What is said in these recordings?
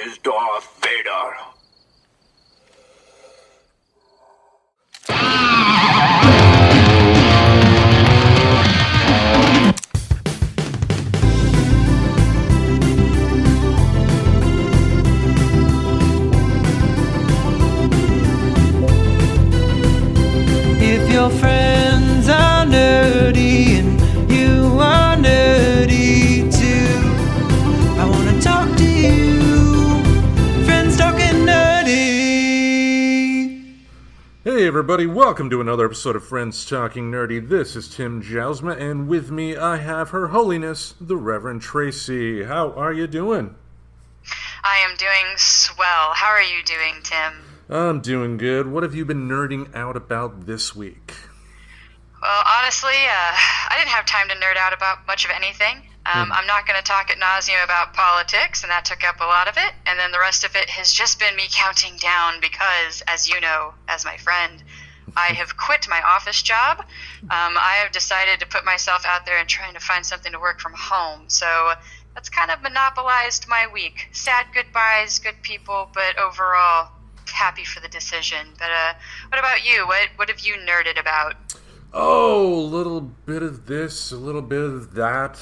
is Darth Vader. If your friends are nerdy and you are nerdy too, I want to talk to you. Friends Talking Nerdy. Hey everybody, welcome to another episode of Friends Talking Nerdy. This is Tim Jousma, and with me I have Her Holiness, the Reverend Tracy. How are you doing? I am doing swell. How are you doing, Tim? I'm doing good. What have you been nerding out about this week? Well, honestly, I didn't have time to nerd out about much of anything. I'm not going to talk ad nauseum about politics, and that took up a lot of it. And then the rest of it has just been me counting down because, as you know, as my friend, I have quit my office job. I have decided to put myself out there and trying to find something to work from home. So that's kind of monopolized my week. Sad goodbyes, good people, but overall, happy for the decision. But what about you? What have you nerded about? Oh, a little bit of this, a little bit of that,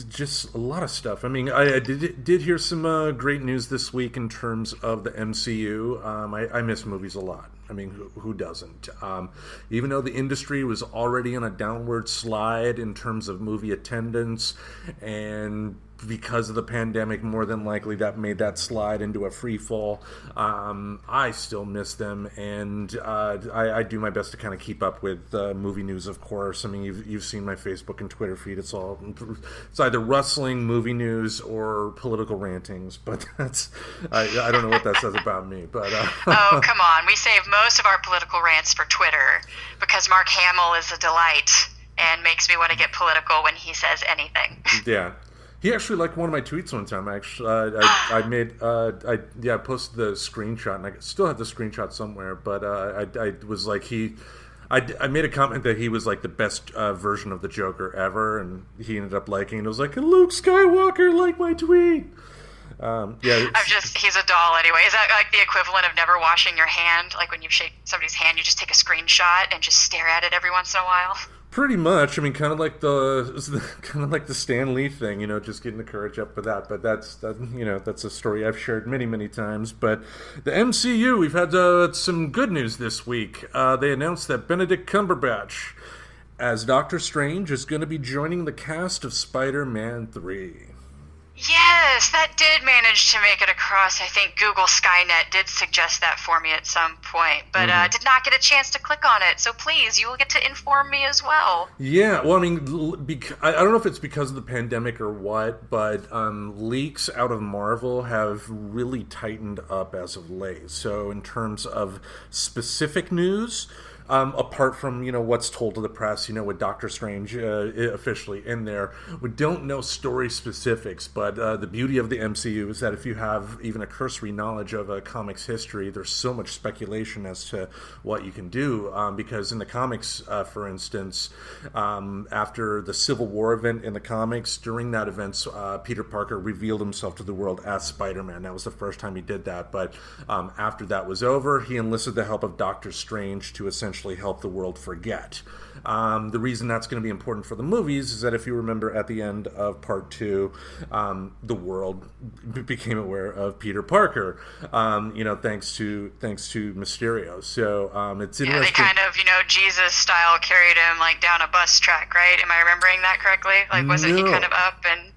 just a lot of stuff. I mean, I did hear some great news this week in terms of the MCU. I miss movies a lot. I mean, who doesn't? Even though the industry was already on a downward slide in terms of movie attendance, and because of the pandemic, more than likely that made that slide into a free fall. I still miss them, and I do my best to kind of keep up with movie news, of course. I mean, you've seen my Facebook and Twitter feed. It's either rustling movie news or political rantings, but I don't know what that says about me. But oh, come on. We save most of our political rants for Twitter because Mark Hamill is a delight and makes me want to get political when he says anything. Yeah. He actually liked one of my tweets one time. Actually, I posted the screenshot, and I still have the screenshot somewhere. But I was like, I made a comment that he was like the best version of the Joker ever, and he ended up liking it. It was like, Luke Skywalker liked my tweet. He's a doll anyway. Is that like the equivalent of never washing your hand? Like when you shake somebody's hand, you just take a screenshot and just stare at it every once in a while? Pretty much. I mean, kind of like the Stan Lee thing, just getting the courage up for that. But that's a story I've shared many, many times. But the MCU, we've had some good news this week. They announced that Benedict Cumberbatch as Doctor Strange is going to be joining the cast of Spider-Man 3. Yes, that did manage to make it across. I think Google Skynet did suggest that for me at some point, but did not get a chance to click on it. So please, you will get to inform me as well. Yeah, well, I mean, I don't know if it's because of the pandemic or what, but leaks out of Marvel have really tightened up as of late. So in terms of specific news, apart from, what's told to the press, with Doctor Strange officially in there, we don't know story specifics, but the beauty of the MCU is that if you have even a cursory knowledge of a comics history, there's so much speculation as to what you can do, because in the comics, for instance, after the Civil War event in the comics, during that event, Peter Parker revealed himself to the world as Spider-Man. That was the first time he did that, but after that was over, he enlisted the help of Doctor Strange to essentially help the world forget. The reason that's going to be important for the movies is that if you remember at the end of part 2, the world became aware of Peter Parker, thanks to Mysterio. So it's interesting. Yeah, they kind of, Jesus style carried him like down a bus track, right? Am I remembering that correctly? Like, wasn't he kind of up and?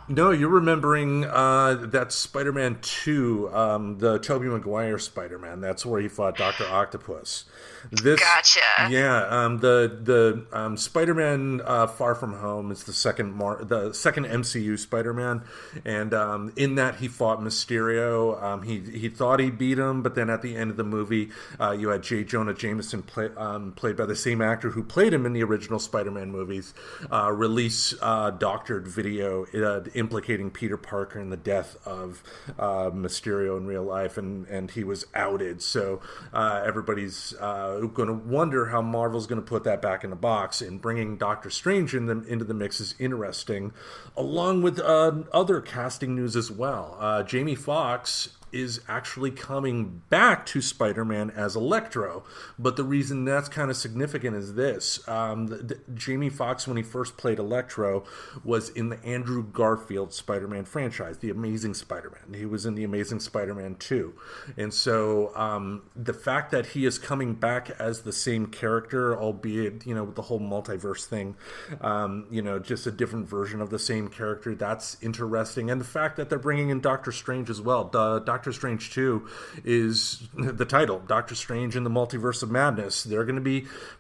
No, you're remembering that Spider-Man 2, the Tobey Maguire Spider-Man. That's where he fought Dr. Octopus. Gotcha. Yeah, the Spider-Man Far From Home is the second MCU Spider-Man, and in that he fought Mysterio. He thought he beat him, but then at the end of the movie, you had J. Jonah Jameson played by the same actor who played him in the original Spider-Man movies, release doctored video implicating Peter Parker in the death of Mysterio in real life, and he was outed. So everybody's going to wonder how Marvel's going to put that back in the box, and bringing Doctor Strange into the mix is interesting, along with other casting news as well. Jamie Foxx is actually coming back to Spider-Man as Electro, but the reason that's kind of significant is this. Jamie Foxx, when he first played Electro, was in the Andrew Garfield Spider-Man franchise, The Amazing Spider-Man. He was in The Amazing Spider-Man 2. And so the fact that he is coming back as the same character, albeit, with the whole multiverse thing, just a different version of the same character, that's interesting. And the fact that they're bringing in Doctor Strange as well. Doctor Strange 2 is the title, Doctor Strange in the Multiverse of Madness.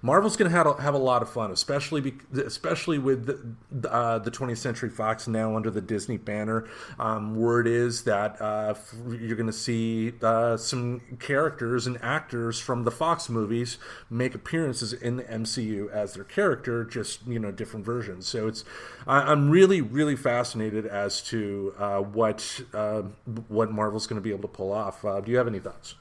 Marvel's going to have a lot of fun, especially with the 20th Century Fox now under the Disney banner. Word is that you're going to see some characters and actors from the Fox movies make appearances in the MCU as their character, just different versions. So I'm really, really fascinated as to what Marvel's going to be able to pull off. Do you have any thoughts?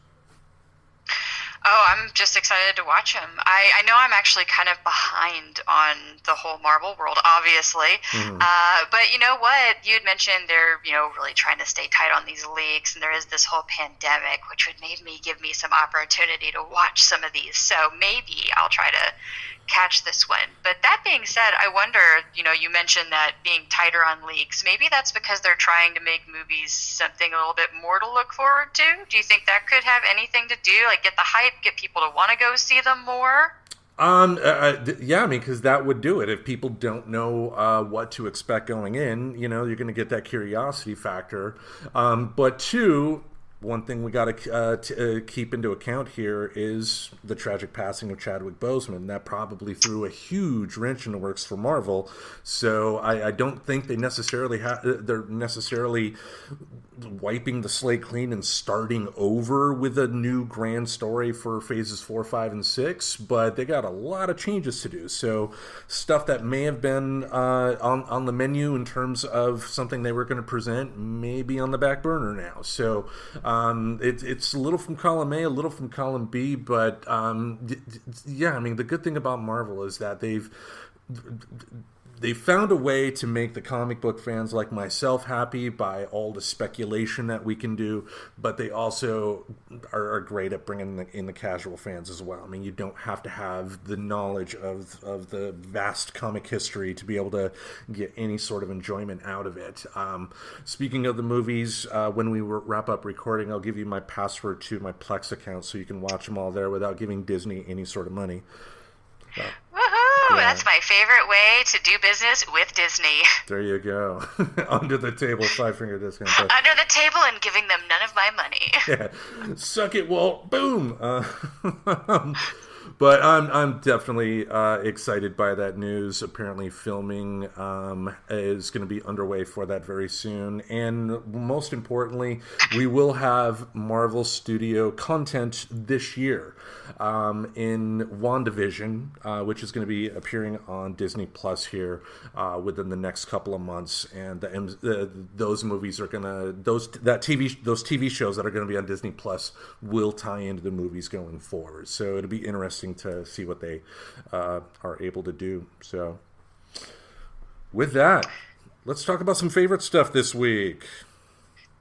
Oh, I'm just excited to watch him. I know I'm actually kind of behind on the whole Marvel world, obviously. Mm-hmm. But you know what? You had mentioned they're, really trying to stay tight on these leaks, and there is this whole pandemic, which would give me some opportunity to watch some of these. So maybe I'll try to catch this one. But that being said, I wonder, you mentioned that being tighter on leaks. Maybe that's because they're trying to make movies something a little bit more to look forward to. Do you think that could have anything to do, like get the hype, get people to want to go see them more? Yeah, because that would do it. If people don't know what to expect going in, you're going to get that curiosity factor. But two, one thing we got to keep into account here is the tragic passing of Chadwick Boseman. That probably threw a huge wrench in the works for Marvel. So I don't think they're necessarily wiping the slate clean and starting over with a new grand story for phases 4, 5, and 6. But they got a lot of changes to do. So stuff that may have been on the menu in terms of something they were going to present may be on the back burner now. So it's a little from column A, a little from column B, but the good thing about Marvel is that they've found a way to make the comic book fans like myself happy by all the speculation that we can do, but they also are great at bringing in the casual fans as well. You don't have to have the knowledge of the vast comic history to be able to get any sort of enjoyment out of it. Speaking of the movies, when we wrap up recording, I'll give you my password to my Plex account so you can watch them all there without giving Disney any sort of money. Woohoo! Yeah. That's my favorite way to do business with Disney. There you go. Under the table, 5-finger discount. Under the table and giving them none of my money. Yeah. Suck it, Walt. Boom. But I'm definitely excited by that news. Apparently filming is going to be underway for that very soon. And most importantly, we will have Marvel Studio content this year in WandaVision, which is going to be appearing on Disney Plus here within the next couple of months. And those movies are going to, those TV shows that are going to be on Disney Plus will tie into the movies going forward. So it'll be interesting to see what they are able to do. So with that, let's talk about some favorite stuff this week.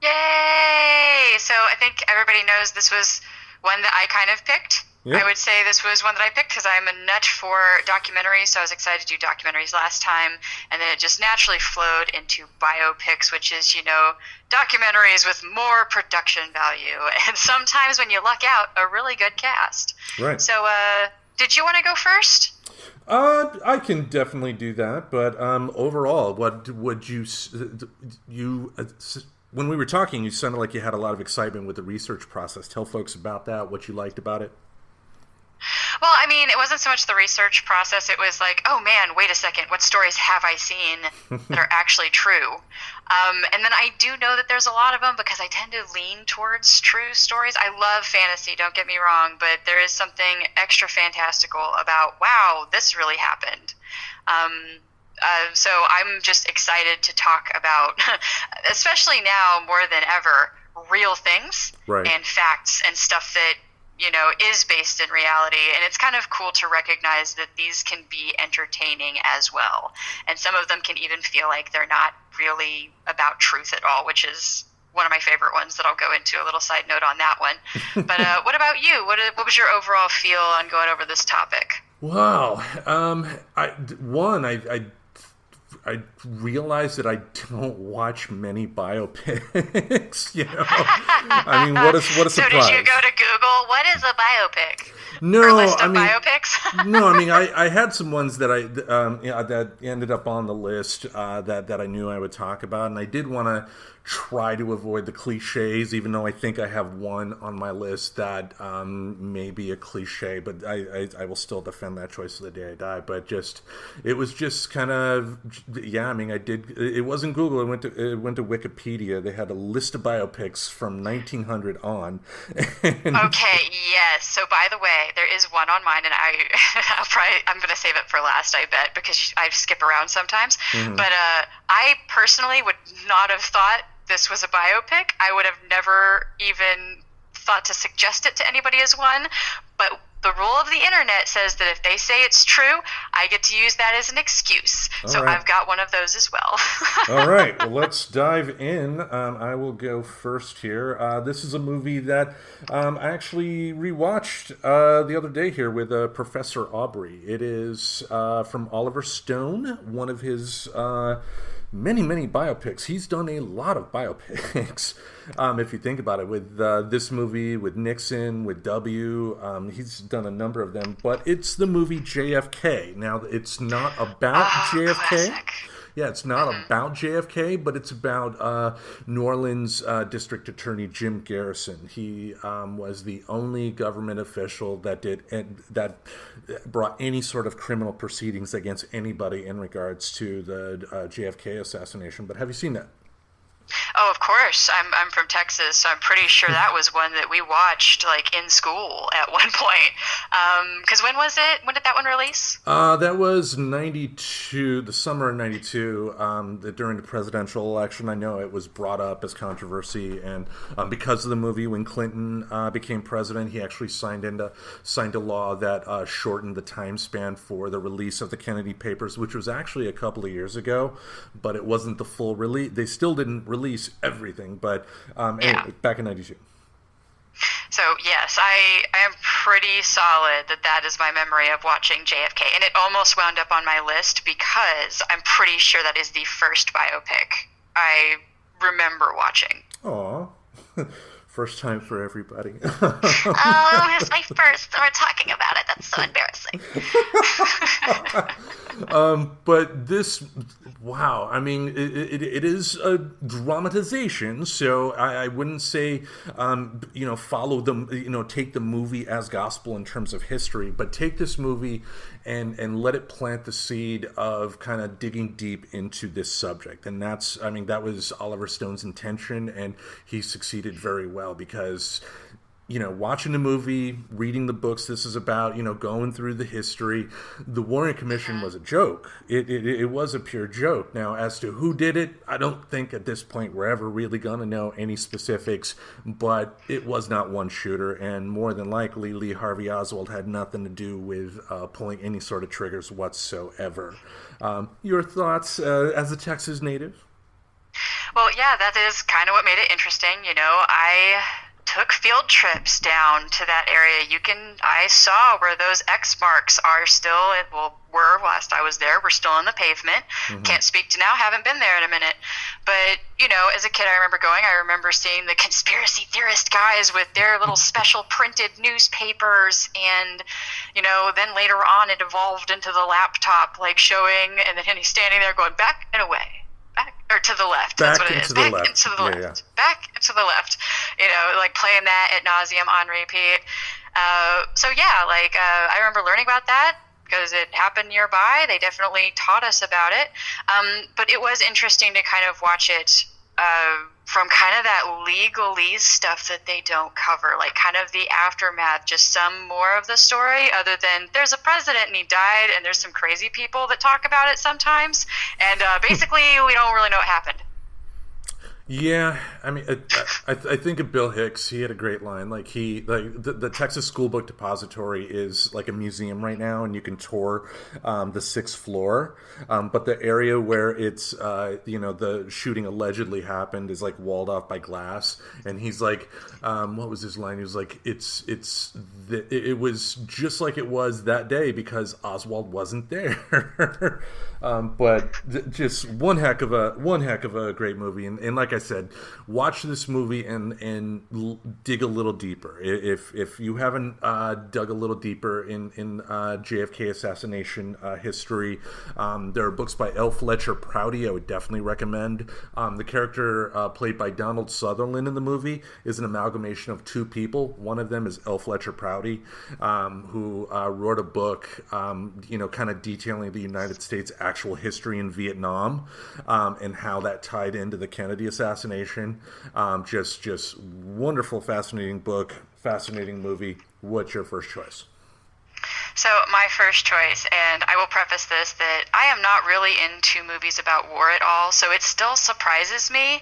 Yay! So I think everybody knows this was one that I kind of picked. Yep. I would say this was one that I picked because I'm a nut for documentaries, so I was excited to do documentaries last time, and then it just naturally flowed into biopics, which is, documentaries with more production value, and sometimes when you luck out, a really good cast. Right. So, did you want to go first? I can definitely do that, but overall, what would you when we were talking, you sounded like you had a lot of excitement with the research process. Tell folks about that, what you liked about it. Well, it wasn't so much the research process. It was like, oh man, wait a second, what stories have I seen that are actually true? And then I do know that there's a lot of them because I tend to lean towards true stories. I love fantasy, don't get me wrong, but there is something extra fantastical about, wow, this really happened. So I'm just excited to talk about, especially now more than ever, real things and facts and stuff that is based in reality. And it's kind of cool to recognize that these can be entertaining as well. And some of them can even feel like they're not really about truth at all, which is one of my favorite ones that I'll go into. A little side note on that one. But what about you? What was your overall feel on going over this topic? Wow. I realized that I don't watch many biopics. I mean, what a surprise. So did you go to Google? What is a biopic? No, or list of biopics? No, I mean, I had some ones that that ended up on the list that I knew I would talk about, and I did want to try to avoid the cliches, even though I think I have one on my list that may be a cliche, but I will still defend that choice to the day I die. But it was just kind of, I mean, it wasn't Google, it went to Wikipedia. They had a list of biopics from 1900 on. Okay, yes. So by the way, there is one on mine, and I'm going to save it for last, I bet, because I skip around sometimes. Mm-hmm. But I personally would not have thought this was a biopic. I would have never even thought to suggest it to anybody as one. But the rule of the internet says that if they say it's true, I get to use that as an excuse. So right. I've got one of those as well. All right. Well, let's dive in. I will go first here. This is a movie that I actually rewatched the other day here with Professor Aubrey. It is from Oliver Stone, one of his many biopics. He's done a lot of biopics. If you think about it, with this movie, with Nixon, with W, he's done a number of them. But it's the movie JFK. Now, it's not about JFK. Classic. Yeah, it's not about JFK, but it's about New Orleans District Attorney Jim Garrison. He was the only government official that brought any sort of criminal proceedings against anybody in regards to the JFK assassination. But have you seen that? Oh, of course. I'm from Texas, so I'm pretty sure that was one that we watched like in school at one point. Because when was it? When did that one release? That was 92, the summer of 92, during the presidential election. I know it was brought up as controversy, and because of the movie, when Clinton became president, he actually signed a law that shortened the time span for the release of the Kennedy Papers, which was actually a couple of years ago, but it wasn't the full release. They still didn't release everything, but anyway, back in 92. So yes, I am pretty solid that is my memory of watching JFK, and it almost wound up on my list because I'm pretty sure that is the first biopic I remember watching. Aw. First time for everybody. Oh, it's my first. We're talking about it. That's so embarrassing. But this, wow. I mean, it is a dramatization, so I wouldn't say, follow them, take the movie as gospel in terms of history, but take this movie and let it plant the seed of kind of digging deep into this subject. And that was Oliver Stone's intention, and he succeeded very well because, watching the movie, reading the books this is about, going through the history, the Warren Commission was a joke. It was a pure joke. Now, as to who did it, I don't think at this point we're ever really going to know any specifics, but it was not one shooter, and more than likely Lee Harvey Oswald had nothing to do with pulling any sort of triggers whatsoever. Your thoughts as a Texas native? Well, yeah, that is kind of what made it interesting. I took field trips down to that area. I saw where those X marks are still, were last I was there. We're still on the pavement. Mm-hmm. Can't speak to now, haven't been there in a minute. But, as a kid, I remember seeing the conspiracy theorist guys with their little special printed newspapers. And, then later on it evolved into the laptop, like showing, and then he's standing there going back and away. Back or to the left. That's what it is. Back and to the left. Yeah. Back and to the left. Like playing that ad nauseum on repeat. I remember learning about that because it happened nearby. They definitely taught us about it. But it was interesting to kind of watch it from kind of that legalese stuff that they don't cover, like kind of the aftermath, just some more of the story other than there's a president and he died and there's some crazy people that talk about it sometimes. And basically we don't really know what happened. Yeah, I mean, I think of Bill Hicks. He had a great line. Like the Texas School Book Depository is like a museum right now, and you can tour the sixth floor. But the area where it's the shooting allegedly happened is like walled off by glass. And he's like, what was his line? He was like, it was just like it was that day because Oswald wasn't there. But just one heck of a great movie, and like I said, watch this movie and dig a little deeper. If you haven't dug a little deeper in JFK assassination history, there are books by L. Fletcher Prouty I would definitely recommend. The character played by Donald Sutherland in the movie is an amalgamation of two people. One of them is L. Fletcher Prouty, who wrote a book, kind of detailing the United States' actual history in Vietnam, and how that tied into the Kennedy assassination. Just wonderful, fascinating book, fascinating movie. What's your first choice? So my first choice, and I will preface this, that I am not really into movies about war at all, so it still surprises me,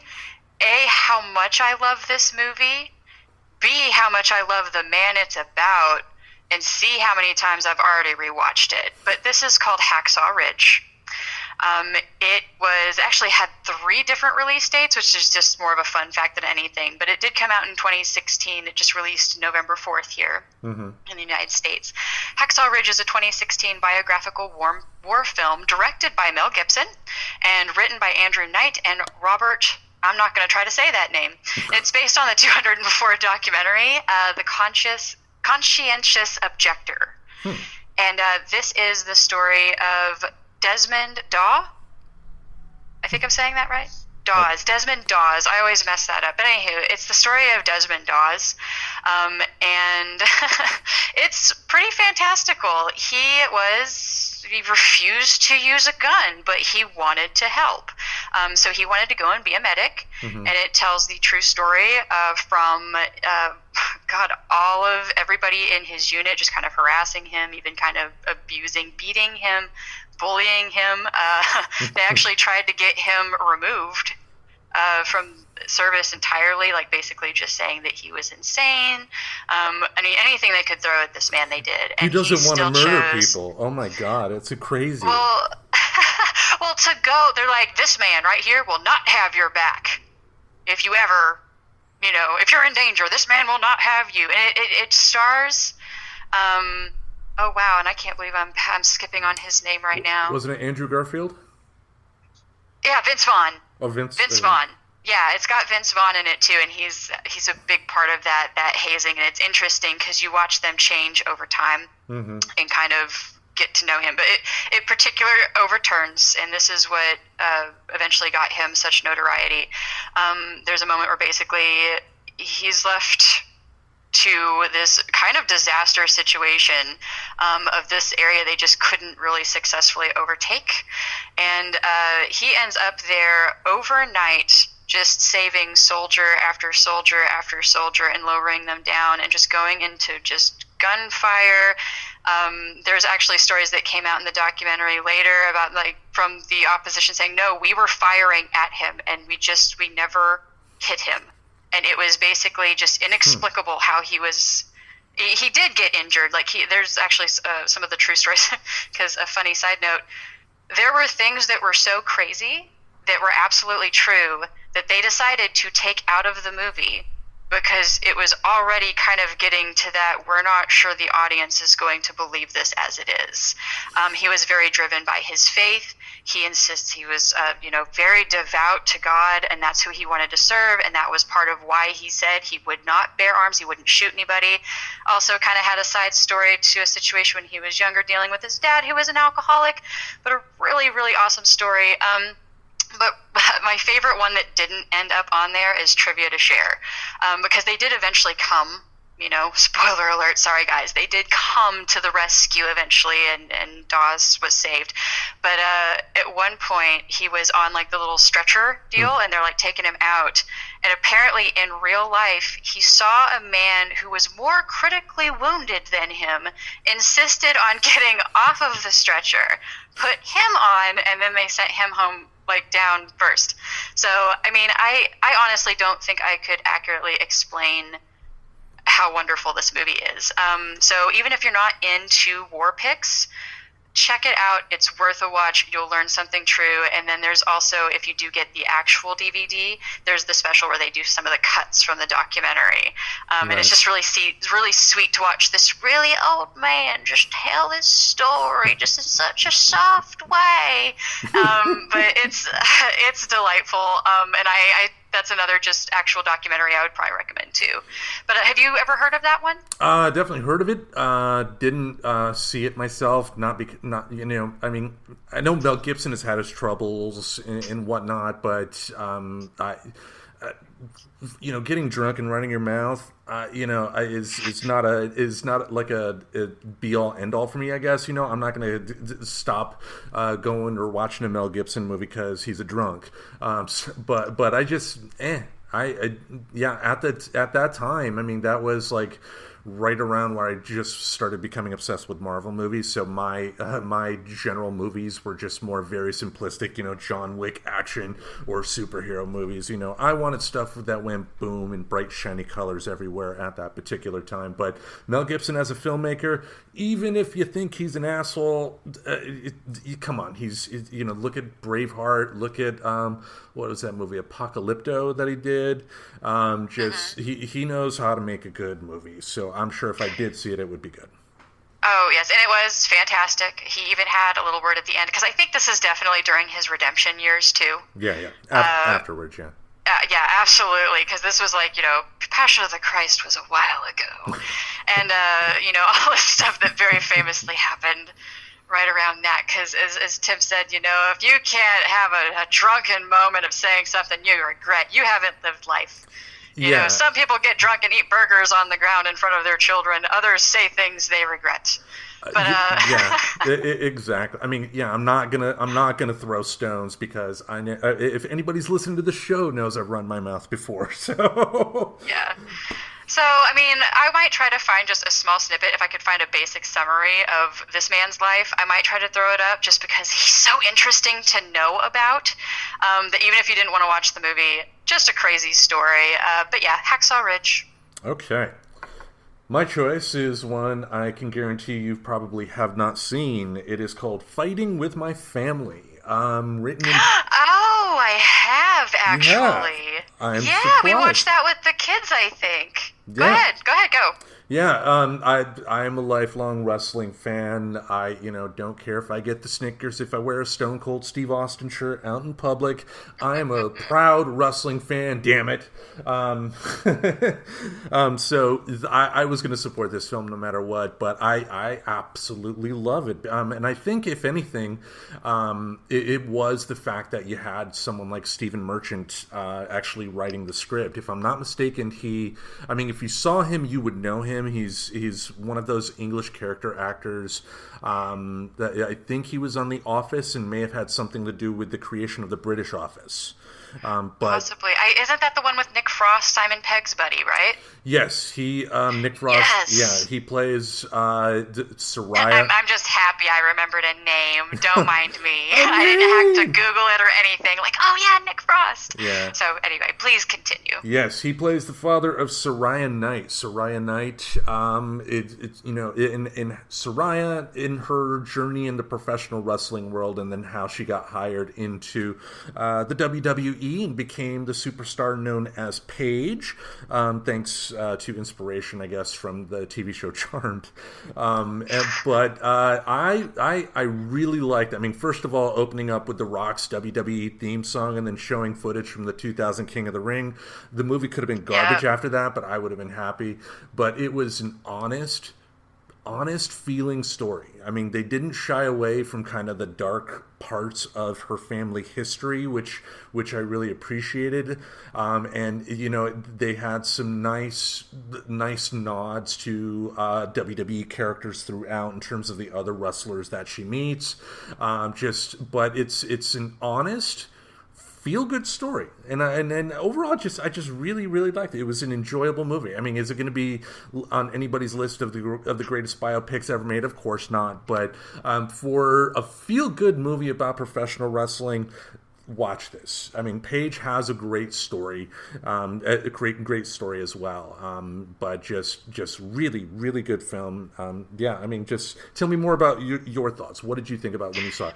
A, how much I love this movie, B, how much I love the man it's about, and C, how many times I've already rewatched it. But this is called Hacksaw Ridge. It was actually had 3 different release dates, which is just more of a fun fact than anything. But it did come out in 2016. It just released November 4th here in the United States. Hacksaw Ridge is a 2016 biographical war film directed by Mel Gibson and written by Andrew Knight and Robert. I'm not going to try to say that name. It's based on the 204 documentary, The Conscientious Objector. And this is the story of Desmond Daw. I think I'm saying that right? Dawes. Desmond Dawes. I always mess that up. But anywho, it's the story of Desmond Dawes. And it's pretty fantastical. He refused to use a gun, but he wanted to help. So he wanted to go and be a medic. And it tells the true story from all of everybody in his unit just kind of harassing him, even kind of abusing, beating him, bullying him. They actually tried to get him removed from service entirely, like basically just saying that he was insane. Anything they could throw at this man, they did. And he doesn't want to murder people. Oh my God, it's a crazy. Well, to go, they're like, this man right here will not have your back. If you ever, if you're in danger, this man will not have you. And it stars. Oh wow, and I can't believe I'm skipping on his name right now. Wasn't it Andrew Garfield? Yeah, Vince Vaughn. Oh, Vince Vaughn. Yeah, it's got Vince Vaughn in it too, and he's a big part of that hazing, and it's interesting because you watch them change over time and kind of get to know him. But it particularly overturns, and this is what eventually got him such notoriety. There's a moment where basically he's left to this kind of disaster situation of this area they just couldn't really successfully overtake. And he ends up there overnight just saving soldier after soldier after soldier and lowering them down and just going into just gunfire. There's actually stories that came out in the documentary later about from the opposition saying, no, we were firing at him and we never hit him. And it was basically just inexplicable how he did get injured. There's actually some of the true stories, because a funny side note, there were things that were so crazy that were absolutely true that they decided to take out of the movie because it was already kind of getting to that, we're not sure the audience is going to believe this as it is. He was very driven by his faith. He insists he was, very devout to God, and that's who he wanted to serve, and that was part of why he said he would not bear arms, he wouldn't shoot anybody. Also kind of had a side story to a situation when he was younger dealing with his dad, who was an alcoholic, but a really, really awesome story. But my favorite one that didn't end up on there is Trivia to Share, because they did eventually come, spoiler alert, sorry guys, they did come to the rescue eventually, and Dawes was saved. But at one point, he was on the little stretcher deal, and they're taking him out. And apparently in real life, he saw a man who was more critically wounded than him, insisted on getting off of the stretcher, put him on, and then they sent him home like down first. So, I mean, I honestly don't think I could accurately explain how wonderful this movie is. So even if you're not into war pics, check it out. It's worth a watch. You'll learn something true. And then there's also, if you do get the actual DVD, there's the special where they do some of the cuts from the documentary. And it's just really sweet to watch this really old man just tell his story just in such a soft way. But it's delightful. And I that's another just actual documentary I would probably recommend too. But have you ever heard of that one? Definitely heard of it. Didn't see it myself. I mean, I know Mel Gibson has had his troubles and whatnot, but getting drunk and running your mouth, is not like a be all end all for me. I guess I'm not going to stop going or watching a Mel Gibson movie because he's a drunk. But I just at that time, I mean, that was like right around where I just started becoming obsessed with Marvel movies. So my general movies were just more very simplistic, John Wick action or superhero movies. I wanted stuff that went boom in bright shiny colors everywhere at that particular time. But Mel Gibson as a filmmaker, even if you think he's an asshole, come on, he's look at Braveheart, look at what was that movie, Apocalypto, that he did. He knows how to make a good movie. So I'm sure if I did see it, it would be good. Oh, yes, and it was fantastic. He even had a little word at the end, because I think this is definitely during his redemption years, too. Yeah. Afterwards, yeah. Yeah, absolutely, because this was like, Passion of the Christ was a while ago. And, all this stuff that very famously happened right around that, because as Tim said, if you can't have a drunken moment of saying something you regret, you haven't lived life. You know, some people get drunk and eat burgers on the ground in front of their children. Others say things they regret. But exactly. I mean, I'm not gonna throw stones because I know if anybody's listened to the show knows I've run my mouth before. So yeah. So, I mean, I might try to find just a small snippet. If I could find a basic summary of this man's life, I might try to throw it up just because he's so interesting to know about, that even if you didn't want to watch the movie, just a crazy story. But yeah, Hacksaw Ridge. Okay. My choice is one I can guarantee you probably have not seen. It is called Fighting with My Family. Written in... Oh, I have, actually. I'm yeah, surprised. We watched that with the kids, I think. Yeah. Go ahead, go. Yeah, I'm a lifelong wrestling fan. I, don't care if I get the Snickers, if I wear a Stone Cold Steve Austin shirt out in public. I am a proud wrestling fan, damn it. So I was going to support this film no matter what, but I absolutely love it. And I think, if anything, it was the fact that you had someone like Stephen Merchant actually writing the script. If I'm not mistaken, if you saw him, you would know him. He's one of those English character actors that I think he was on The Office and may have had something to do with the creation of the British Office. But possibly. Isn't that the one with Nick Frost, Simon Pegg's buddy, right? Yes, Nick Frost. Yes. Yeah, he plays Soraya. I'm just happy I remembered a name. Don't mind me. I didn't have to Google it or anything. Like, oh yeah, Nick Frost. Yeah. So anyway, please continue. Yes, he plays the father of Soraya Knight. Soraya Knight, in Soraya, in her journey in the professional wrestling world, and then how she got hired into the WWE and became the superstar known as Paige, thanks to inspiration, I guess, from the TV show Charmed. But I really liked, first of all, opening up with The Rock's WWE theme song and then showing footage from the 2000 King of the Ring. The movie could have been garbage after that, but I would have been happy. But it was an honest feeling story. They didn't shy away from kind of the dark parts of her family history, which I really appreciated. And they had some nice nods to WWE characters throughout in terms of the other wrestlers that she meets. But it's an honest, feel-good story, and overall, I just really, really liked it. It was an enjoyable movie. Is it going to be on anybody's list of the greatest biopics ever made? Of course not. But for a feel-good movie about professional wrestling, watch this. I mean, Paige has a great story, a great story as well. But just really, really good film. Yeah, I mean, just tell me more about your thoughts. What did you think about when you saw it?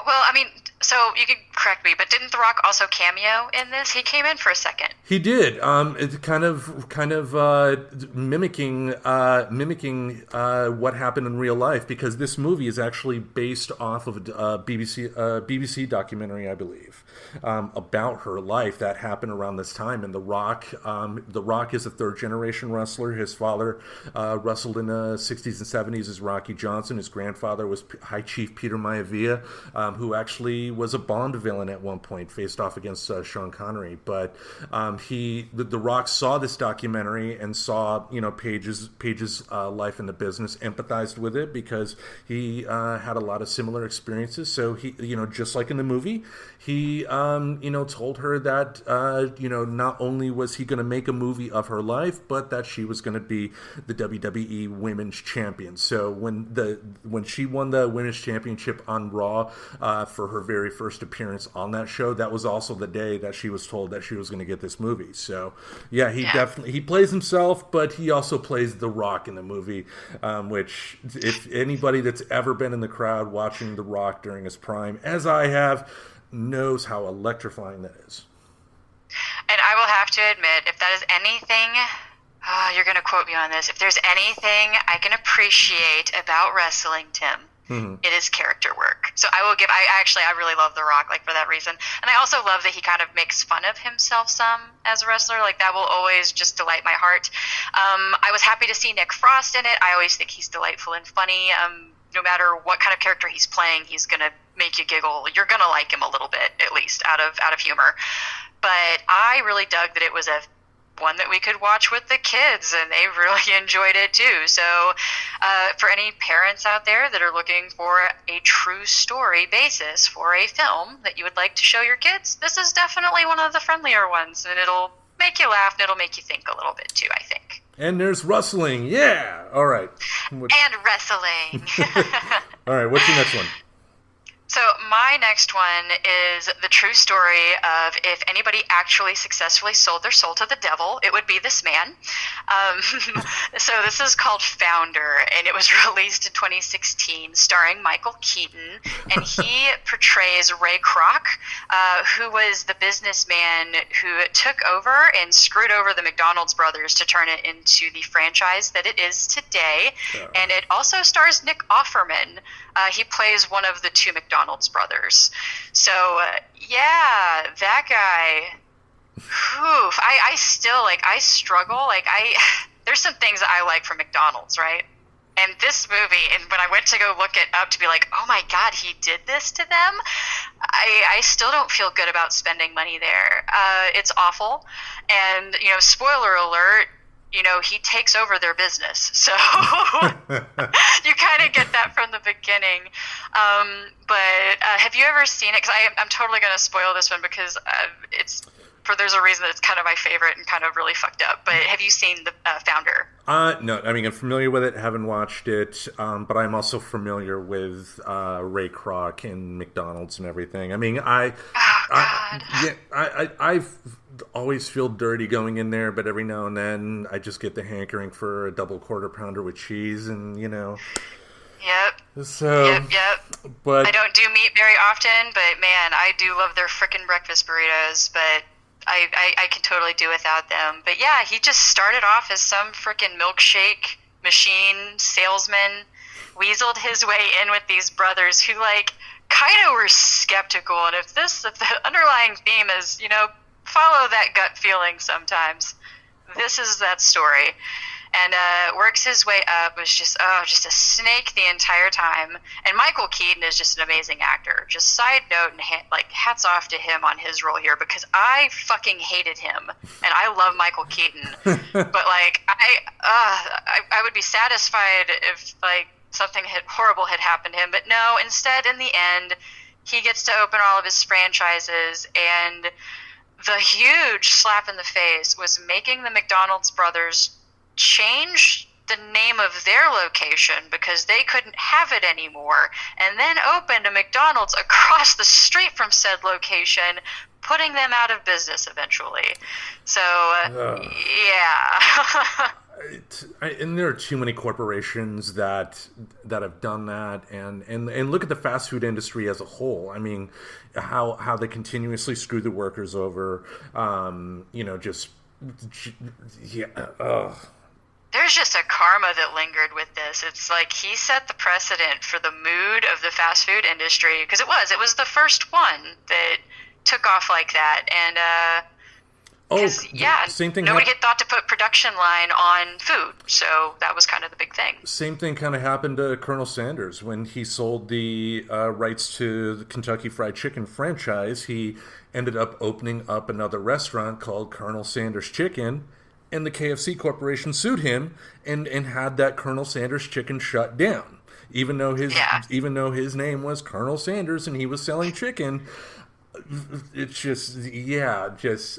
Well, I mean, so you can correct me, but didn't The Rock also cameo in this? He came in for a second. He did. It's kind of mimicking what happened in real life, because this movie is actually based off of a BBC documentary, I believe, about her life that happened around this time. And The Rock is a third generation wrestler. His father wrestled in the 60s and 70s as Rocky Johnson. His grandfather was High Chief Peter Maivia, who actually was a Bond villain at one point, faced off against Sean Connery. But The Rock saw this documentary and saw, Paige's life in the business, empathized with it because he had a lot of similar experiences. So he, just like in the movie, he, told her that, not only was he going to make a movie of her life, but that she was going to be the WWE Women's Champion. So when she won the Women's Championship on Raw for her very first appearance on that show, that was also the day that she was told that she was going to get this movie. So yeah, he plays himself, but he also plays The Rock in the movie, which, if anybody that's ever been in the crowd watching The Rock during his prime, as I have, knows how electrifying that is. And I will have to admit, if that is anything, you're going to quote me on this, if there's anything I can appreciate about wrestling, Tim, it is character work. So I will give, I really love The Rock, for that reason. And I also love that he kind of makes fun of himself some as a wrestler. That will always just delight my heart. I was happy to see Nick Frost in it. I always think he's delightful and funny. No matter what kind of character he's playing, he's going to make you giggle. You're going to like him a little bit, at least, out of humor. But I really dug that it was one that we could watch with the kids, and they really enjoyed it too. So for any parents out there that are looking for a true story basis for a film that you would like to show your kids, this is definitely one of the friendlier ones, and it'll make you laugh and it'll make you think a little bit too, I think. And there's wrestling. Yeah. All right. And wrestling. All right. What's your next one? So my next one is the true story of if anybody actually successfully sold their soul to the devil, it would be this man. So this is called Founder, and it was released in 2016, starring Michael Keaton, and he portrays Ray Kroc, who was the businessman who took over and screwed over the McDonald's brothers to turn it into the franchise that it is today. Yeah. And it also stars Nick Offerman. He plays one of the two McDonald's brothers. So, that guy, I still, I struggle. There's some things that I like from McDonald's, right? And this movie, and when I went to go look it up to be like, oh my God, he did this to them, I still don't feel good about spending money there. It's awful. And, spoiler alert, he takes over their business. So you kind of get that from the beginning. But have you ever seen it? Because I'm totally going to spoil this one because there's a reason that it's kind of my favorite and kind of really fucked up. But have you seen the Founder? No, I mean, I'm familiar with it, haven't watched it, but I'm also familiar with Ray Kroc and McDonald's and everything. I mean, I always feel dirty going in there, but every now and then I just get the hankering for a double quarter pounder with cheese, and Yep. So. Yep. But I don't do meat very often, but man, I do love their frickin' breakfast burritos, but I can totally do without them. But yeah, he just started off as some frickin' milkshake machine salesman, weaseled his way in with these brothers who kind of were skeptical. And if the underlying theme is, follow that gut feeling sometimes, this is that story. And works his way up, was just a snake the entire time. And Michael Keaton is just an amazing actor. Just side note, and hats off to him on his role here, because I fucking hated him, and I love Michael Keaton. But I would be satisfied if something horrible had happened to him. But no, instead, in the end, he gets to open all of his franchises, and the huge slap in the face was making the McDonald's brothers change the name of their location because they couldn't have it anymore, and then opened a McDonald's across the street from said location, putting them out of business eventually. So, yeah. And there are too many corporations that have done that, and look at the fast food industry as a whole. I mean, how they continuously screw the workers over. There's just a karma that lingered with this. It's like he set the precedent for the mood of the fast food industry, because it was the first one that took off like that, and same thing. Nobody had thought to put production line on food, so that was kind of the big thing. Same thing kind of happened to Colonel Sanders when he sold the rights to the Kentucky Fried Chicken franchise. He ended up opening up another restaurant called Colonel Sanders Chicken, and the KFC Corporation sued him and had that Colonel Sanders Chicken shut down, even though his name was Colonel Sanders and he was selling chicken. It's just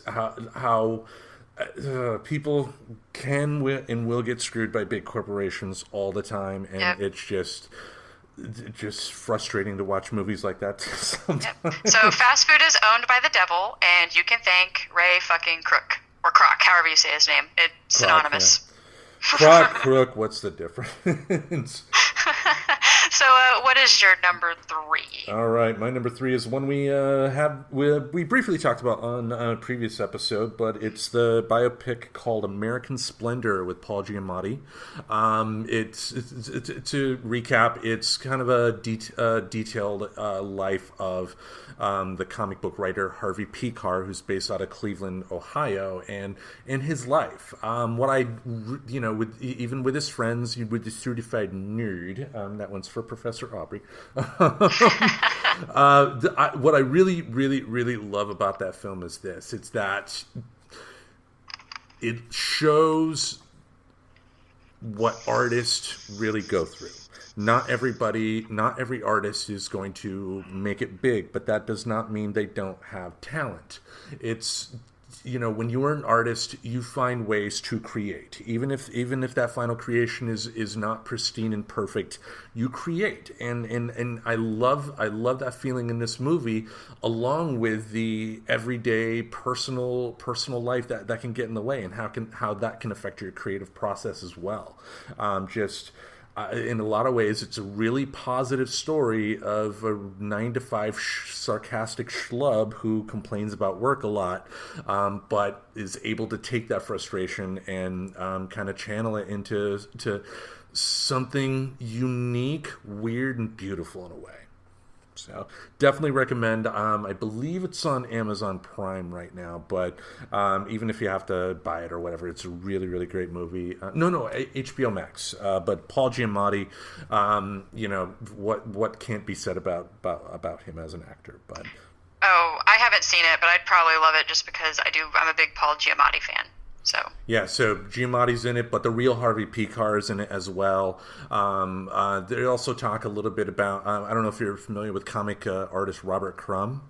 how people can and will get screwed by big corporations all the time, and it's just frustrating to watch movies like that sometimes. Yep. So fast food is owned by the devil, and you can thank Ray fucking Kroc, or Kroc, however you say his name. It's synonymous. Yeah. Kroc, what's the difference? So, what is your number 3? All right, my number 3 is one we briefly talked about on a previous episode, but it's the biopic called American Splendor with Paul Giamatti. It's to recap, it's kind of a detailed life of the comic book writer Harvey P. Carr, who's based out of Cleveland, Ohio, and his life. Even with his friends, with the certified nerd, that one's for Professor Aubrey. What I really, really, really love about that film is this. It's that it shows what artists really go through. Not every artist is going to make it big, but that does not mean they don't have talent. It's, when you are an artist, you find ways to create. Even if that final creation is not pristine and perfect, you create. And I love that feeling in this movie, along with the everyday personal life that can get in the way, and how that can affect your creative process as well. In a lot of ways, it's a really positive story of a 9-to-5 sarcastic schlub who complains about work a lot, but is able to take that frustration and kind of channel it into something unique, weird, and beautiful in a way. So definitely recommend. I believe it's on Amazon Prime right now, but even if you have to buy it or whatever, it's a really, really great movie. HBO Max. But Paul Giamatti, what can't be said about him as an actor? But I haven't seen it, but I'd probably love it just because I'm a big Paul Giamatti fan. So Giamatti's in it, but the real Harvey P. Carr is in it as well. They also talk a little bit about, I don't know if you're familiar with comic artist Robert Crumb.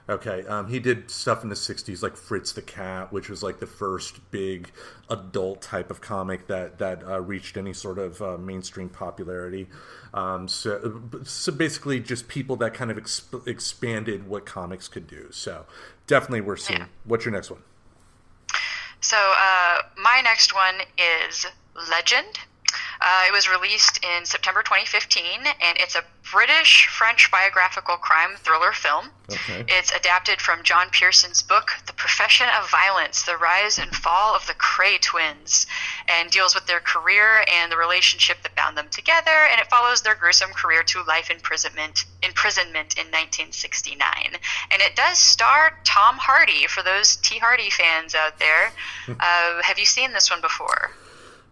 Okay, he did stuff in the 60s like Fritz the Cat, which was like the first big adult type of comic that reached any sort of mainstream popularity. So basically just people that kind of expanded what comics could do. So definitely worth seeing. Yeah. What's your next one? So my next one is Legend. It was released in September 2015, and it's a British-French biographical crime thriller film. Okay. It's adapted from John Pearson's book, The Profession of Violence, The Rise and Fall of the Cray Twins, and deals with their career and the relationship that bound them together, and it follows their gruesome career to life imprisonment in 1969. And it does star Tom Hardy, for those T. Hardy fans out there. Have you seen this one before?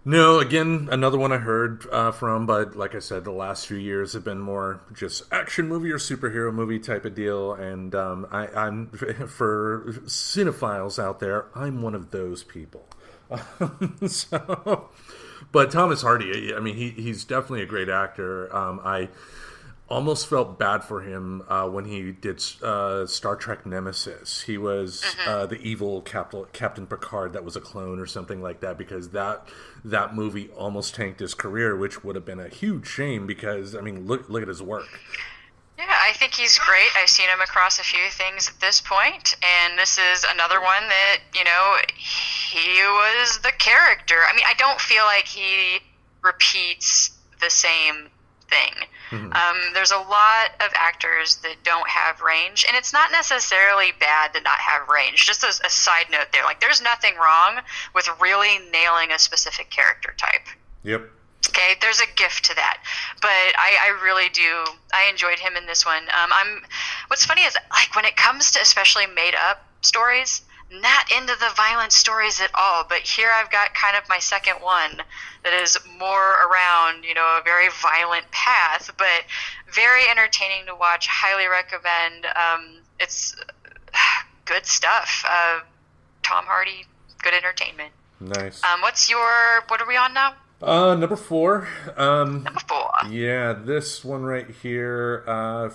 No, again, another one I heard from, but like I said, the last few years have been more just action movie or superhero movie type of deal, and I'm for cinephiles out there, I'm one of those people. But Thomas Hardy, I mean, he's definitely a great actor. almost felt bad for him when he did Star Trek Nemesis. He was the evil Captain Picard that was a clone or something like that, because that movie almost tanked his career, which would have been a huge shame because, I mean, look at his work. Yeah, I think he's great. I've seen him across a few things at this point, and this is another one that, he was the character. I mean, I don't feel like he repeats the same thing. There's a lot of actors that don't have range, and it's not necessarily bad to not have range. Just as a side note there, like, there's nothing wrong with really nailing a specific character type. Yep. Okay, there's a gift to that, but I really do. I enjoyed him in this one. What's funny is, like, when it comes to especially made up stories, not into the violent stories at all, but here I've got kind of my second one that is more around, a very violent path, but very entertaining to watch. Highly recommend. It's good stuff. Tom Hardy, good entertainment. Nice. What are we on now? Number 4. Number 4. Yeah, this one right here,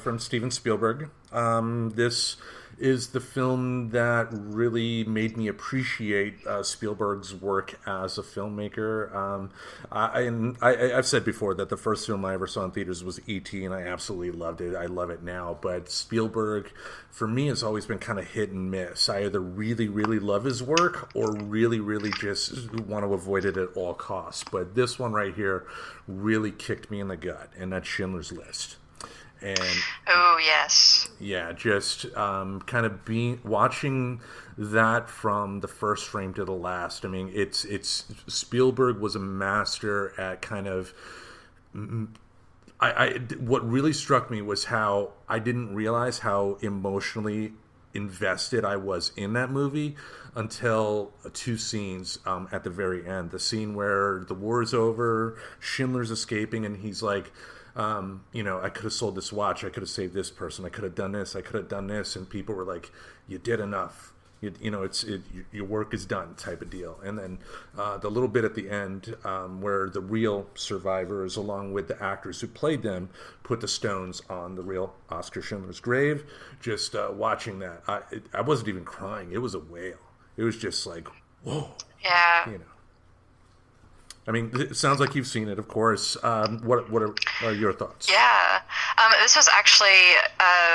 from Steven Spielberg. This is the film that really made me appreciate Spielberg's work as a filmmaker. I've said before that the first film I ever saw in theaters was E.T., and I absolutely loved it. I love it now. But Spielberg, for me, has always been kind of hit and miss. I either really, really love his work or really, really just want to avoid it at all costs. But this one right here really kicked me in the gut, and that's Schindler's List. And oh, yes. Yeah, just kind of watching that from the first frame to the last. I mean, it's Spielberg was a master at kind of. What really struck me was how I didn't realize how emotionally invested I was in that movie until 2 scenes at the very end. The scene where the war is over, Schindler's escaping, and he's like, I could have sold this watch, I could have saved this person, I could have done this, I could have done this, and people were like, you did enough. Your work is done, type of deal. And then the little bit at the end where the real survivors, along with the actors who played them, put the stones on the real Oskar Schindler's grave. Just watching that, I wasn't even crying. It was a wail. It was just like, whoa. Yeah. I mean, it sounds like you've seen it, of course. What are your thoughts? Yeah. This was actually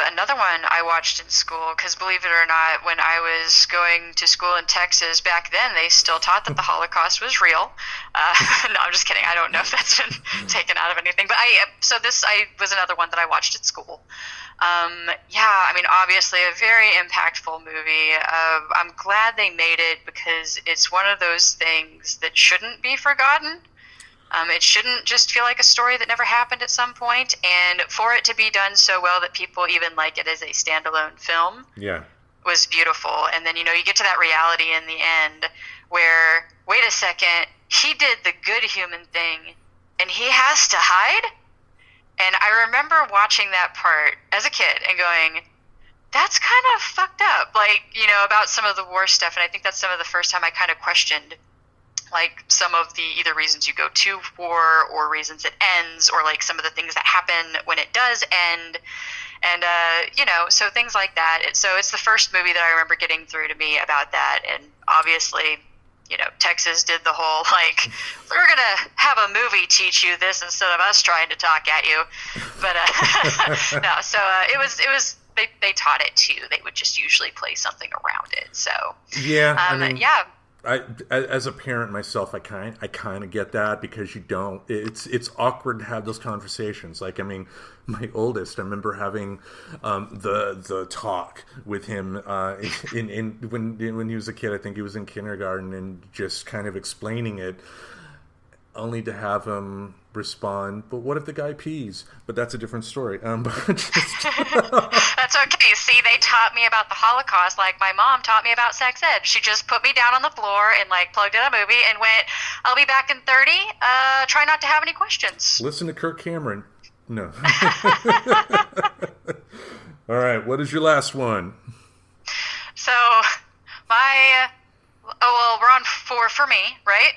another one I watched in school, because believe it or not, when I was going to school in Texas back then, they still taught that the Holocaust was real. No, I'm just kidding. I don't know if that's been taken out of anything. But this was another one that I watched at school. I mean, obviously a very impactful movie. I'm glad they made it, because it's one of those things that shouldn't be forgotten. It shouldn't just feel like a story that never happened at some point, and for it to be done so well that people even like it as a standalone film was beautiful. And then, you get to that reality in the end where, wait a second, he did the good human thing, and he has to hide? And I remember watching that part as a kid and going, that's kind of fucked up, about some of the war stuff. And I think that's some of the first time I kind of questioned, some of the either reasons you go to war or reasons it ends, or, some of the things that happen when it does end. And, so things like that. So it's the first movie that I remember getting through to me about that. And obviously, Texas did the whole, we're going to have a movie teach you this instead of us trying to talk at you. But, no, so it was they taught it too. They would just usually play something around it. So, yeah, yeah. As a parent myself, I kind of get that, because you don't. It's awkward to have those conversations. My oldest, I remember having the talk with him when he was a kid. I think he was in kindergarten, and just kind of explaining it, only to have him respond, but what if the guy pees? But that's a different story. But just... That's okay. See, they taught me about the Holocaust like my mom taught me about sex ed. She just put me down on the floor and plugged in a movie and went, I'll be back in 30. Try not to have any questions. Listen to Kirk Cameron. No. All right. What is your last one? So we're on 4 for me, right?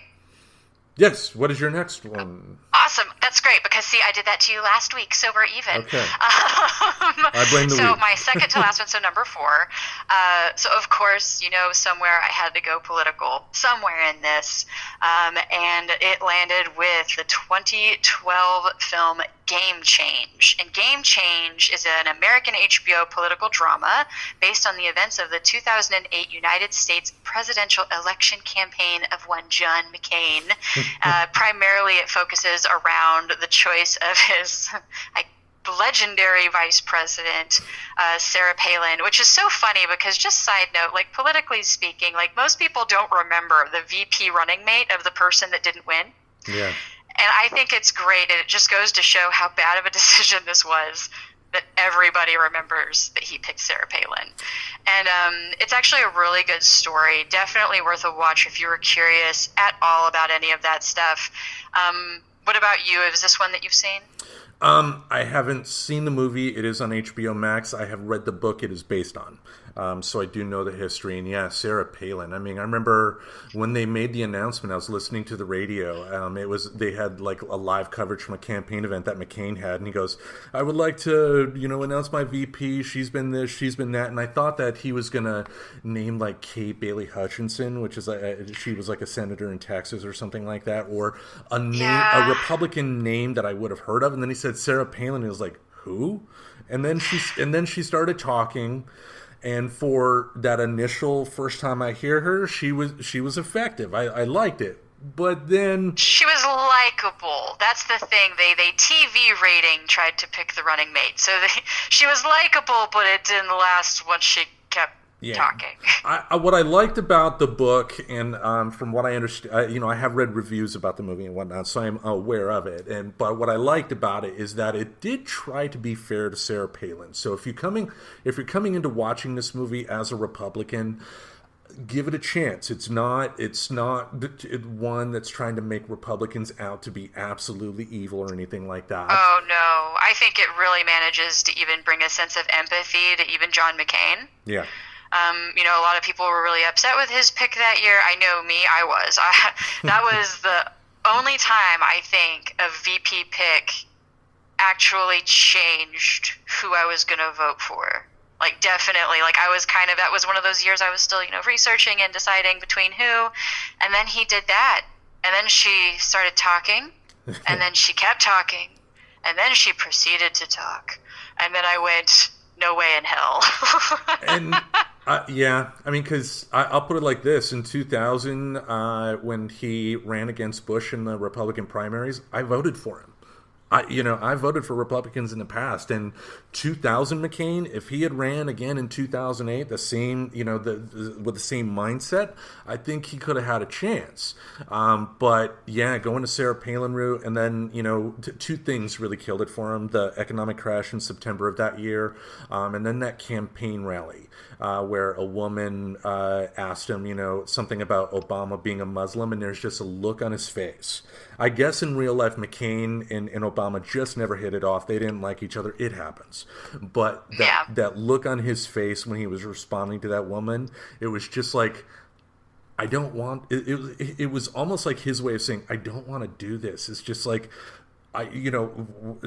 Yes. What is your next one? Awesome. Awesome. That's great because, see, I did that to you last week, so we're even. Okay. I blame the So week. my second to last one, so number 4. So, of course, somewhere I had to go political, somewhere in this. And it landed with the 2012 film Game Change. And Game Change is an American HBO political drama based on the events of the 2008 United States presidential election campaign of one John McCain. Primarily, it focuses around the choice of his legendary vice president, Sarah Palin, which is so funny because, just side note, like, politically speaking, like, most people don't remember the VP running mate of the person that didn't win. Yeah. And I think it's great, and it just goes to show how bad of a decision this was, that everybody remembers that he picked Sarah Palin. And it's actually a really good story. Definitely worth a watch if you were curious at all about any of that stuff. What about you? Is this one that you've seen? I haven't seen the movie. It is on HBO Max. I have read the book it is based on. So I do know the history. And yeah, Sarah Palin. I mean, I remember when they made the announcement, I was listening to the radio. They had like a live coverage from a campaign event that McCain had. And he goes, I would like to, announce my VP. She's been this, she's been that. And I thought that he was going to name like Kate Bailey Hutchinson, which is she was like a senator in Texas or something like that. Or a Republican name that I would have heard of. And then he said Sarah Palin. And I was like, who? And then she started talking. And for that initial first time I hear her, she was effective. I liked it. But then she was likable. That's the thing. They TV rating tried to pick the running mate. So she was likable, but it didn't last once she kept talking. What I liked about the book, and from what I understand, I have read reviews about the movie and whatnot, so I'm aware of it. But what I liked about it is that it did try to be fair to Sarah Palin. So if you're coming into watching this movie as a Republican, give it a chance. It's not one that's trying to make Republicans out to be absolutely evil or anything like that. Oh no, I think it really manages to even bring a sense of empathy to even John McCain. Yeah. A lot of people were really upset with his pick that year. I know me, I was. That was the only time I think a VP pick actually changed who I was going to vote for. Like, definitely. Like, that was one of those years I was still, researching and deciding between who. And then he did that. And then she started talking. And then she kept talking. And then she proceeded to talk. And then I went, no way in hell. And yeah, I mean, because I'll put it like this: in 2000, when he ran against Bush in the Republican primaries, I voted for him. I voted for Republicans in the past, and 2000 McCain, if he had ran again in 2008, the same, with the same mindset, I think he could have had a chance. But yeah, going to Sarah Palin route, and then, two things really killed it for him: the economic crash in September of that year, and then that campaign rally, where a woman asked him, something about Obama being a Muslim, and there's just a look on his face. I guess in real life, McCain and Obama just never hit it off. They didn't like each other. It happens. But that look on his face when he was responding to that woman, it was just like, I don't want... It was almost like his way of saying, I don't want to do this. It's just like,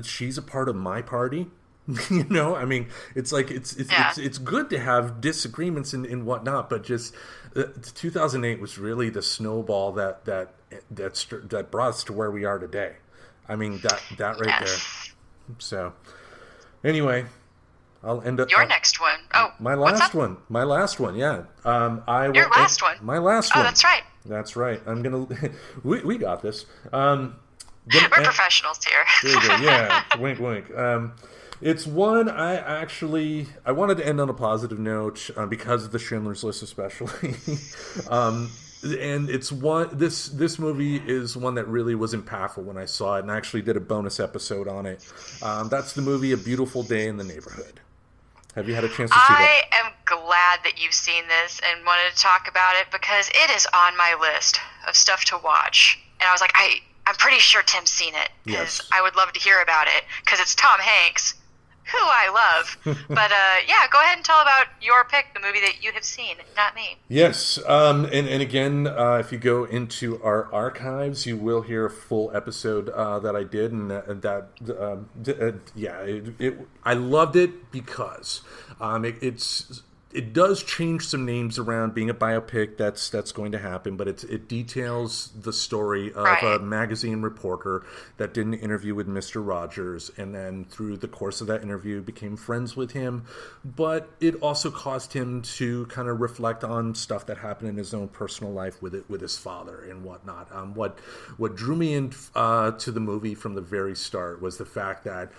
she's a part of my party. I mean, it's like it's good to have disagreements and whatnot, but just 2008 was really the snowball that brought us to where we are today. I mean, that right there. So anyway, I'll end up your next one. Oh, my last one. My last one. Yeah. Your last one. My last one. Oh, that's right. That's right. I'm gonna. We got this. We're professionals here. There you go. Yeah. Wink, wink. It's one I wanted to end on a positive note because of the Schindler's List, especially. And it's one. This movie is one that really was impactful when I saw it, and I actually did a bonus episode on it. That's the movie A Beautiful Day in the Neighborhood. Have you had a chance to see that? I am glad that you've seen this and wanted to talk about it because it is on my list of stuff to watch. And I was like, I'm pretty sure Tim's seen it because I would love to hear about it because it's Tom Hanks who I love. But yeah, go ahead and tell about your pick, the movie that you have seen, not me. Yes, and again, if you go into our archives, you will hear a full episode that I did, and I loved it because it does change some names around. Being a biopic, that's going to happen, but it details the story of a magazine reporter that did an interview with Mr. Rogers, and then through the course of that interview became friends with him. But it also caused him to kind of reflect on stuff that happened in his own personal life with his father and whatnot. What drew me in to the movie from the very start was the fact that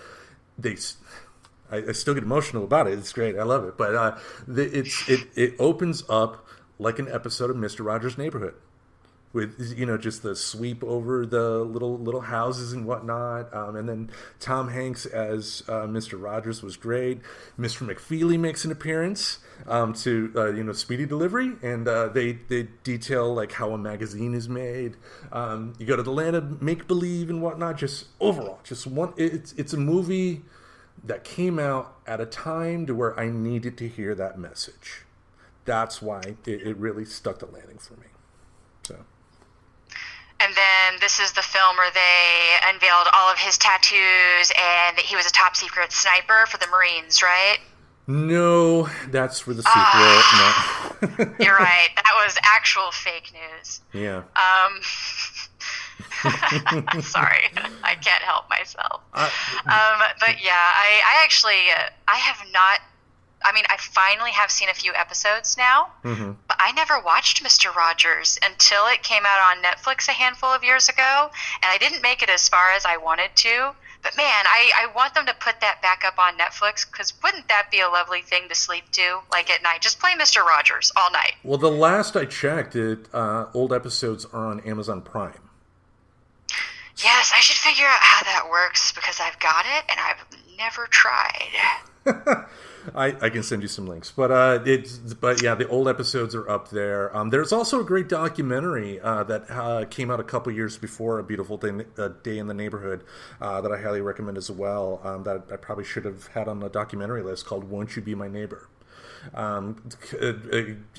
I still get emotional about it. It's great. I love it. But it opens up like an episode of Mr. Rogers' Neighborhood, with just the sweep over the little houses and whatnot. And then Tom Hanks as Mr. Rogers was great. Mr. McFeely makes an appearance to Speedy Delivery, and they detail like how a magazine is made. You go to the land of make believe and whatnot. Just overall, it's a movie that came out at a time to where I needed to hear that message. That's why it really stuck the landing for me. So. And then this is the film where they unveiled all of his tattoos and that he was a top secret sniper for the Marines, right? No, that's for the sequel. No. You're right. That was actual fake news. Yeah. Sorry, I can't help myself. But yeah, I actually, I have not, I mean, I finally have seen a few episodes now, but I never watched Mr. Rogers until it came out on Netflix a handful of years ago, and I didn't make it as far as I wanted to. But man, I want them to put that back up on Netflix, because wouldn't that be a lovely thing to sleep to, like at night? Just play Mr. Rogers all night. Well, the last I checked, old episodes are on Amazon Prime. Yes, I should figure out how that works, because I've got it and I've never tried. I can send you some links, but yeah, the old episodes are up there. There's also a great documentary that came out a couple years before A Beautiful Day in the Neighborhood that I highly recommend as well. That I probably should have had on the documentary list, called "Won't You Be My Neighbor."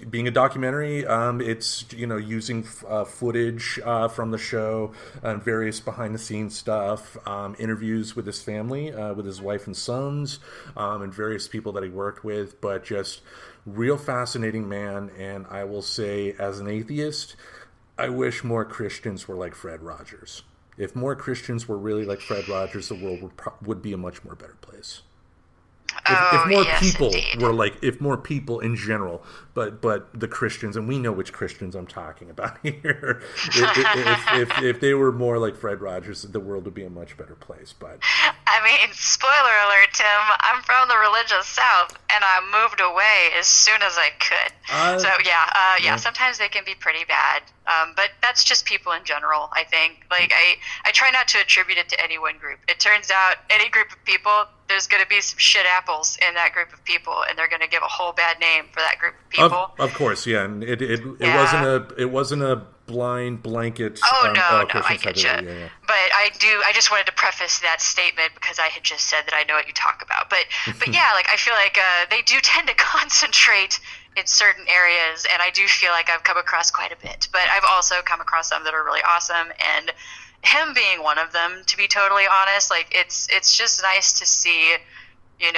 Being a documentary, it's using footage from the show and various behind the scenes stuff, interviews with his family, with his wife and sons, and various people that he worked with. But just real fascinating man. And I will say, as an atheist, I wish more Christians were like Fred Rogers. If more Christians were really like Fred Rogers, the world would be a much more better place. If more people indeed. Were like, if more people in general, but the Christians, and we know which Christians I'm talking about here. if they were more like Fred Rogers, the world would be a much better place. But I mean, spoiler alert, Tim. I'm from the religious South, and I moved away as soon as I could. So yeah. Sometimes they can be pretty bad. But that's just people in general, I think. Like, I try not to attribute it to any one group. It turns out any group of people, there's going to be some shit apples in that group of people, and they're going to give a whole bad name for that group of people. Of course, yeah. And it wasn't a blind blanket. Oh no, I get you. Yeah. But I just wanted to preface that statement because I had just said that I know what you talk about. But yeah, like I feel like they do tend to concentrate in certain areas, and I do feel like I've come across quite a bit. But I've also come across some that are really awesome, and him being one of them, to be totally honest. Like it's just nice to see, he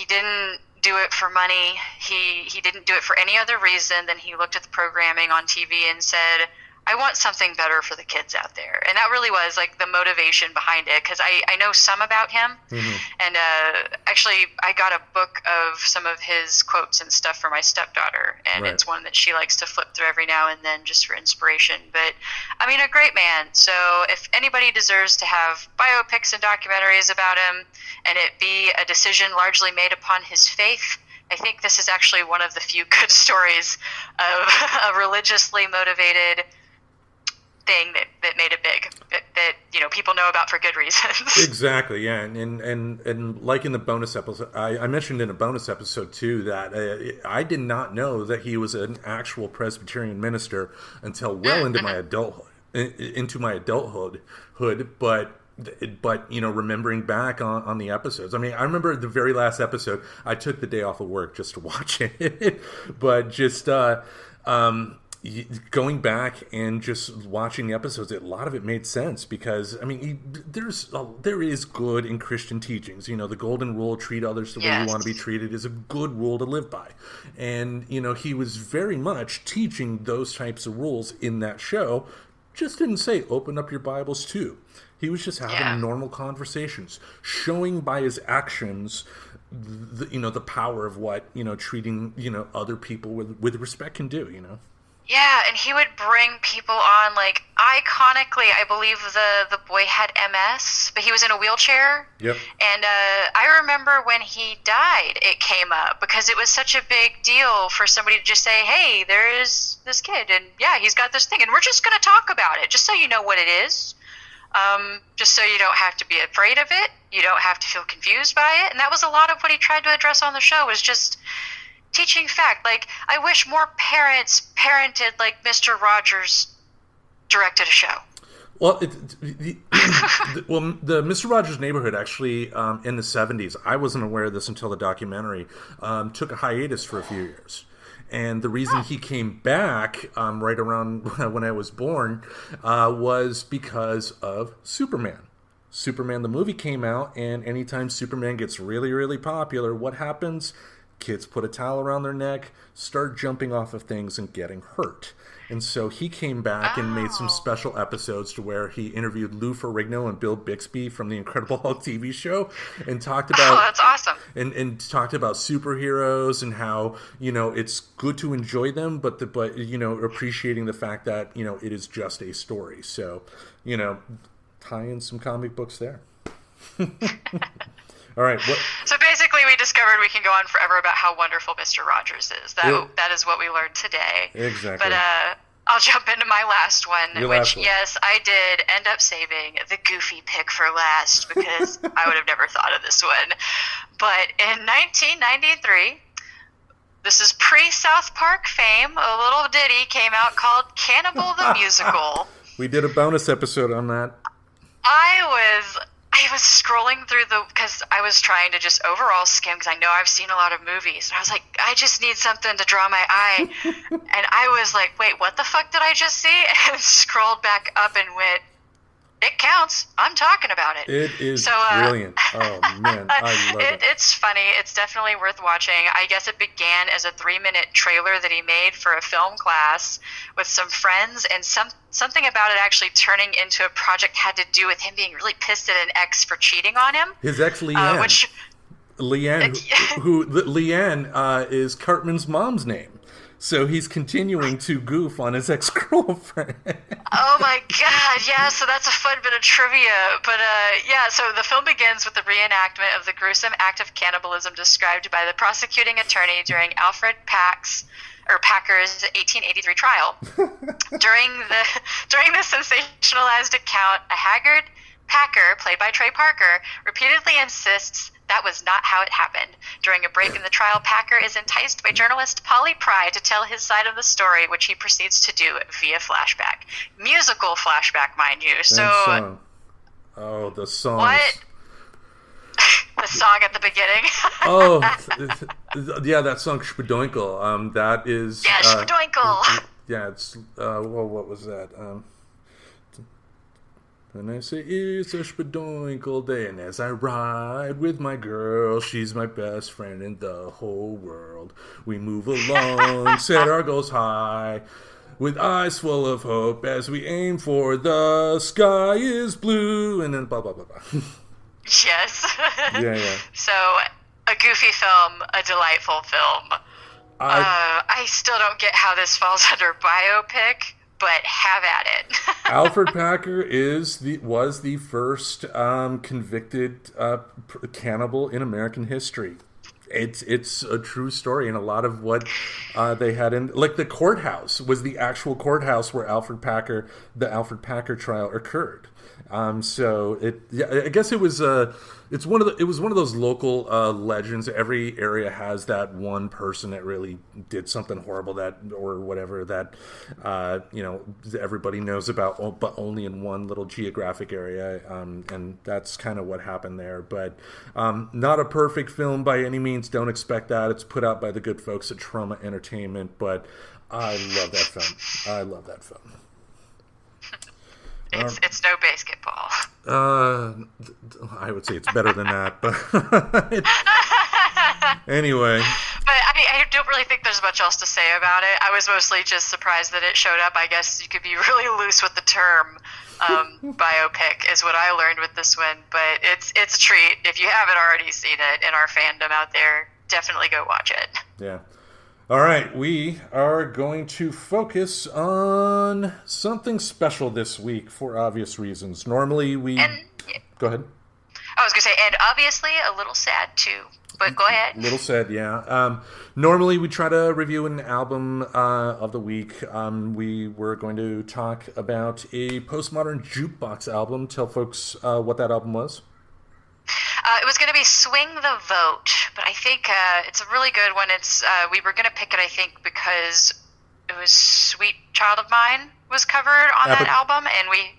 didn't do it for money. He didn't do it for any other reason than he looked at the programming on TV and said, I want something better for the kids out there. And that really was like the motivation behind it, because I know some about him. And actually I got a book of some of his quotes and stuff for my stepdaughter, and It's one that she likes to flip through every now and then just for inspiration. But I mean, a great man. So if anybody deserves to have biopics and documentaries about him, and it be a decision largely made upon his faith, I think this is actually one of the few good stories of a religiously motivated thing that made it big, that people know about for good reasons. Exactly, yeah, and like in the bonus episode, I mentioned in a bonus episode too that I did not know that he was an actual Presbyterian minister until well into my adulthood. But But, remembering back on the episodes, I mean, I remember the very last episode, I took the day off of work just to watch it, but just going back and just watching the episodes, a lot of it made sense because, I mean, there is good in Christian teachings. The golden rule, treat others the way you want to be treated, is a good rule to live by. And, he was very much teaching those types of rules in that show. Just didn't say, open up your Bibles too. He was just having normal conversations, showing by his actions, the power of what, treating, other people with respect can do, Yeah, and he would bring people on, like, iconically, I believe the boy had MS, but he was in a wheelchair. Yep. And I remember when he died, it came up, because it was such a big deal for somebody to just say, hey, there is this kid, and yeah, he's got this thing, and we're just going to talk about it, just so you know what it is. Just so you don't have to be afraid of it, you don't have to feel confused by it. And that was a lot of what he tried to address on the show, was just teaching fact. Like, I wish more parents parented like Mr. Rogers directed a show. Well, the Mr. Rogers' Neighborhood actually, in the 70s, I wasn't aware of this until the documentary, took a hiatus for a few years. And the reason he came back right around when I was born was because of Superman. Superman, the movie, came out, and anytime Superman gets really, really popular, what happens? Kids put a towel around their neck, start jumping off of things and getting hurt. And so he came back and made some special episodes to where he interviewed Lou Ferrigno and Bill Bixby from the Incredible Hulk TV show and talked about... Oh, that's awesome. And talked about superheroes and how, it's good to enjoy them, but appreciating the fact that, it is just a story. So, tie in some comic books there. All right. So basically, we discovered we can go on forever about how wonderful Mr. Rogers is. That is what we learned today. Exactly. But I'll jump into my last one, last one. Yes, I did end up saving the goofy pick for last because I would have never thought of this one. But in 1993, this is pre-South Park fame, a little ditty came out called Cannibal the Musical. We did a bonus episode on that. I was scrolling through because I was trying to just overall skim, because I know I've seen a lot of movies, and I was like, I just need something to draw my eye, and I was like, wait, what the fuck did I just see? And scrolled back up and went, it counts. I'm talking about it. It is brilliant. Oh, man, I love it. It's funny. It's definitely worth watching. I guess it began as a 3-minute trailer that he made for a film class with some friends, and something about it actually turning into a project had to do with him being really pissed at an ex for cheating on him. His ex, Leanne. Leanne is Cartman's mom's name. So he's continuing to goof on his ex-girlfriend. Oh my god, yeah, so that's a fun bit of trivia. But so the film begins with the reenactment of the gruesome act of cannibalism described by the prosecuting attorney during Alfred Packer's 1883 trial. During the sensationalized account, a haggard Packer, played by Trey Parker, repeatedly insists that was not how it happened. During a break in the trial, Packer is enticed by journalist Polly Pry to tell his side of the story, which he proceeds to do via flashback. Musical flashback, mind you. So, the song. What? The song at the beginning. That song Spadoinkle. That is. Yeah, Spadoinkle. It's what was that? And I say, it's a spadoinkle day, and as I ride with my girl, she's my best friend in the whole world. We move along, set our goals high, with eyes full of hope as we aim for the sky is blue, and then blah, blah, blah, blah. Yes. Yeah. So, a goofy film, a delightful film. I still don't get how this falls under biopic, but have at it. Alfred Packer was the first convicted cannibal in American history. It's a true story, and a lot of what they had in, like, the courthouse was the actual courthouse where the Alfred Packer trial occurred. So I guess it was one of those local legends. Every area has that one person that really did something horrible or whatever that everybody knows about, but only in one little geographic area. And that's kind of what happened there. But not a perfect film by any means. Don't expect that. It's put out by the good folks at Trauma Entertainment. But I love that film. It's no basketball. I would say it's better than that, but anyway. But I don't really think there's much else to say about it. I was mostly just surprised that it showed up. I guess you could be really loose with the term biopic, is what I learned with this one. But it's a treat. If you haven't already seen it in our fandom out there, definitely go watch it. Yeah. All right, we are going to focus on something special this week for obvious reasons. Normally Go ahead. I was going to say, and obviously a little sad too, but go ahead. A little sad, yeah. Normally we try to review an album of the week. We were going to talk about a postmodern jukebox album. Tell folks what that album was. It was going to be Swing the Vote, but I think it's a really good one. We were going to pick it, I think, because it was Sweet Child of Mine was covered on that album, and we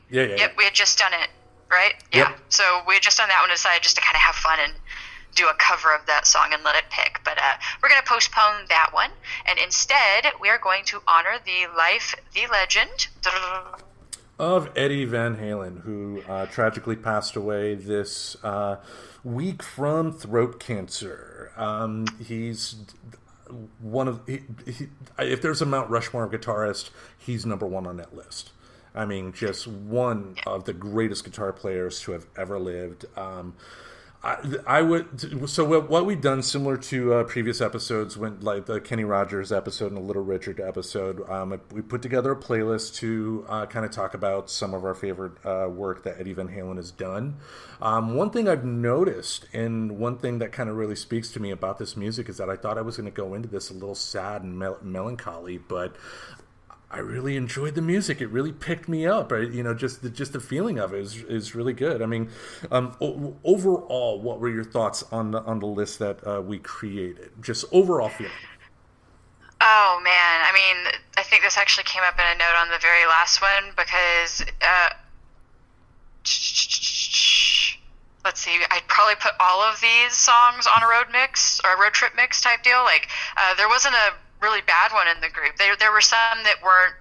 had just done it, right? Yeah. Yep. So we had just done that one and decided just to kind of have fun and do a cover of that song and let it pick. But we're going to postpone that one, and instead we are going to honor the life, the legend of Eddie Van Halen, who tragically passed away this week from throat cancer. He's one of if there's a Mount Rushmore of guitarists, he's number one on that list. I mean, just one of the greatest guitar players to have ever lived. What we've done, similar to previous episodes, when like the Kenny Rogers episode and the Little Richard episode, we put together a playlist to kind of talk about some of our favorite work that Eddie Van Halen has done. One thing I've noticed, and one thing that kind of really speaks to me about this music, is that I thought I was going to go into this a little sad and melancholy, but I really enjoyed the music. It really picked me up. Just the feeling of it is really good. I mean, overall, what were your thoughts on the list that we created? Just overall feeling. Oh man, I mean, I think this actually came up in a note on the very last one because let's see, I'd probably put all of these songs on a road mix or a road trip mix type deal. Like there wasn't a really bad one in the group. There were some that weren't,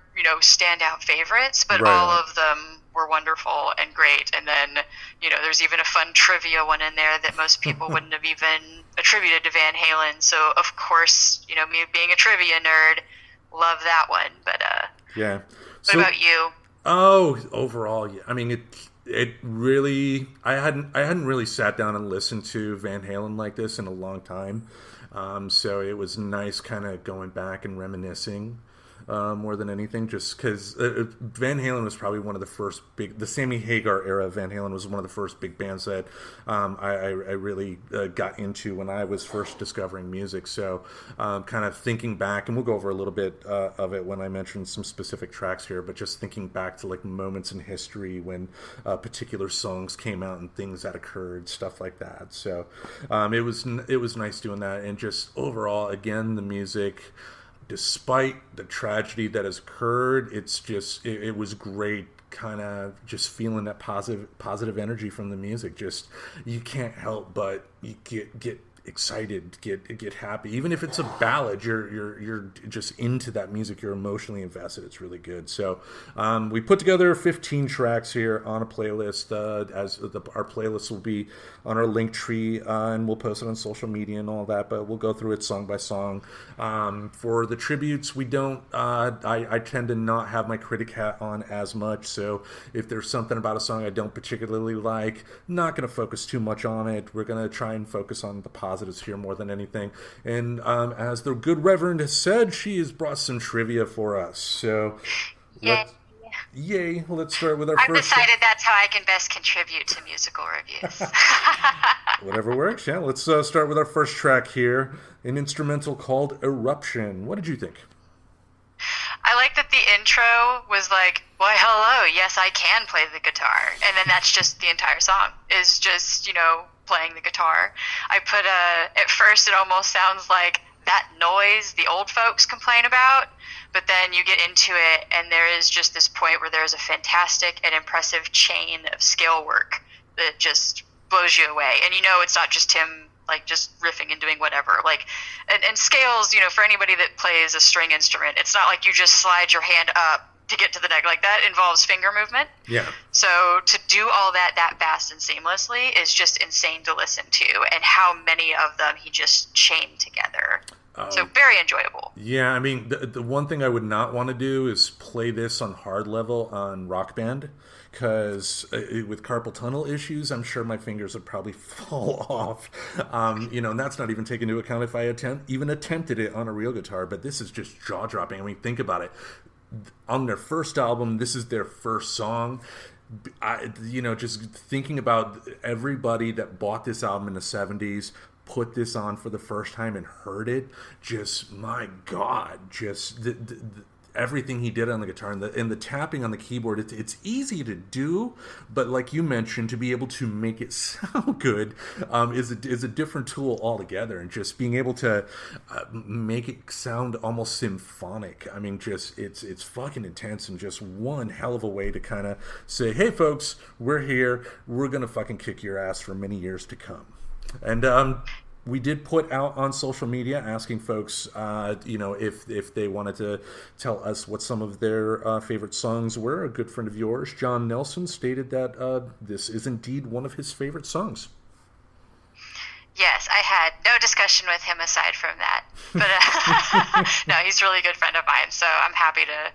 standout favorites, but all of them were wonderful and great. And then, there's even a fun trivia one in there that most people wouldn't have even attributed to Van Halen. So, of course, me being a trivia nerd, love that one. But yeah. What about you? Oh, overall, yeah. I mean, it really, I hadn't really sat down and listened to Van Halen like this in a long time. So it was nice kind of going back and reminiscing more than anything, just because Van Halen was probably one of the first the Sammy Hagar era of Van Halen was one of the first big bands that I really got into when I was first discovering music. So kind of thinking back, and we'll go over a little bit of it when I mention some specific tracks here, but just thinking back to like moments in history when particular songs came out and things that occurred, stuff like that. So it was nice doing that, and just overall, again, the music, despite the tragedy that has occurred, it was great, kind of just feeling that positive energy from the music. Just, you can't help but you get excited, get happy. Even if it's a ballad, you're just into that music, you're emotionally invested. It's really good. So we put together 15 tracks here on a playlist. Our playlist will be on our link tree, and we'll post it on social media and all that, but we'll go through it song by song. For the tributes, we don't I tend to not have my critic hat on as much, so if there's something about a song I don't particularly like, not going to focus too much on it. We're going to try and focus on the positives here more than anything. And as the good Reverend has said, she has brought some trivia for us. So Yay! Let's start with our I've first. decided that's how I can best contribute to musical reviews. Whatever works. Yeah. Let's start with our first track here, an instrumental called "Eruption." What did you think? I like that the intro was like, why, hello, yes, I can play the guitar. And then that's just the entire song, is just, playing the guitar. I put at first it almost sounds like that noise the old folks complain about, but then you get into it and there is just this point where there's a fantastic and impressive chain of scale work that just blows you away. And it's not just him like just riffing and doing whatever, like, and scales, for anybody that plays a string instrument, it's not like you just slide your hand up to get to the neck. Like, that involves finger movement. Yeah. So to do all that fast and seamlessly is just insane to listen to, and how many of them he just chained together. So very enjoyable. Yeah, I mean, the one thing I would not want to do is play this on hard level on Rock Band, because with carpal tunnel issues, I'm sure my fingers would probably fall off. And that's not even taking into account if I even attempted it on a real guitar. But this is just jaw-dropping. I mean, think about it. On their first album, this is their first song. Just thinking about everybody that bought this album in the 70s, put this on for the first time and heard it, just, my God, just everything he did on the guitar and the tapping on the keyboard, it's easy to do, but like you mentioned, to be able to make it sound good is a different tool altogether. And just being able to make it sound almost symphonic, I mean, just it's fucking intense, and just one hell of a way to kind of say, hey folks, we're here, we're gonna fucking kick your ass for many years to come. And we did put out on social media asking folks, if they wanted to tell us what some of their favorite songs were. A good friend of yours, John Nelson, stated that this is indeed one of his favorite songs. Yes, I had no discussion with him aside from that. But no, he's a really good friend of mine, so I'm happy to,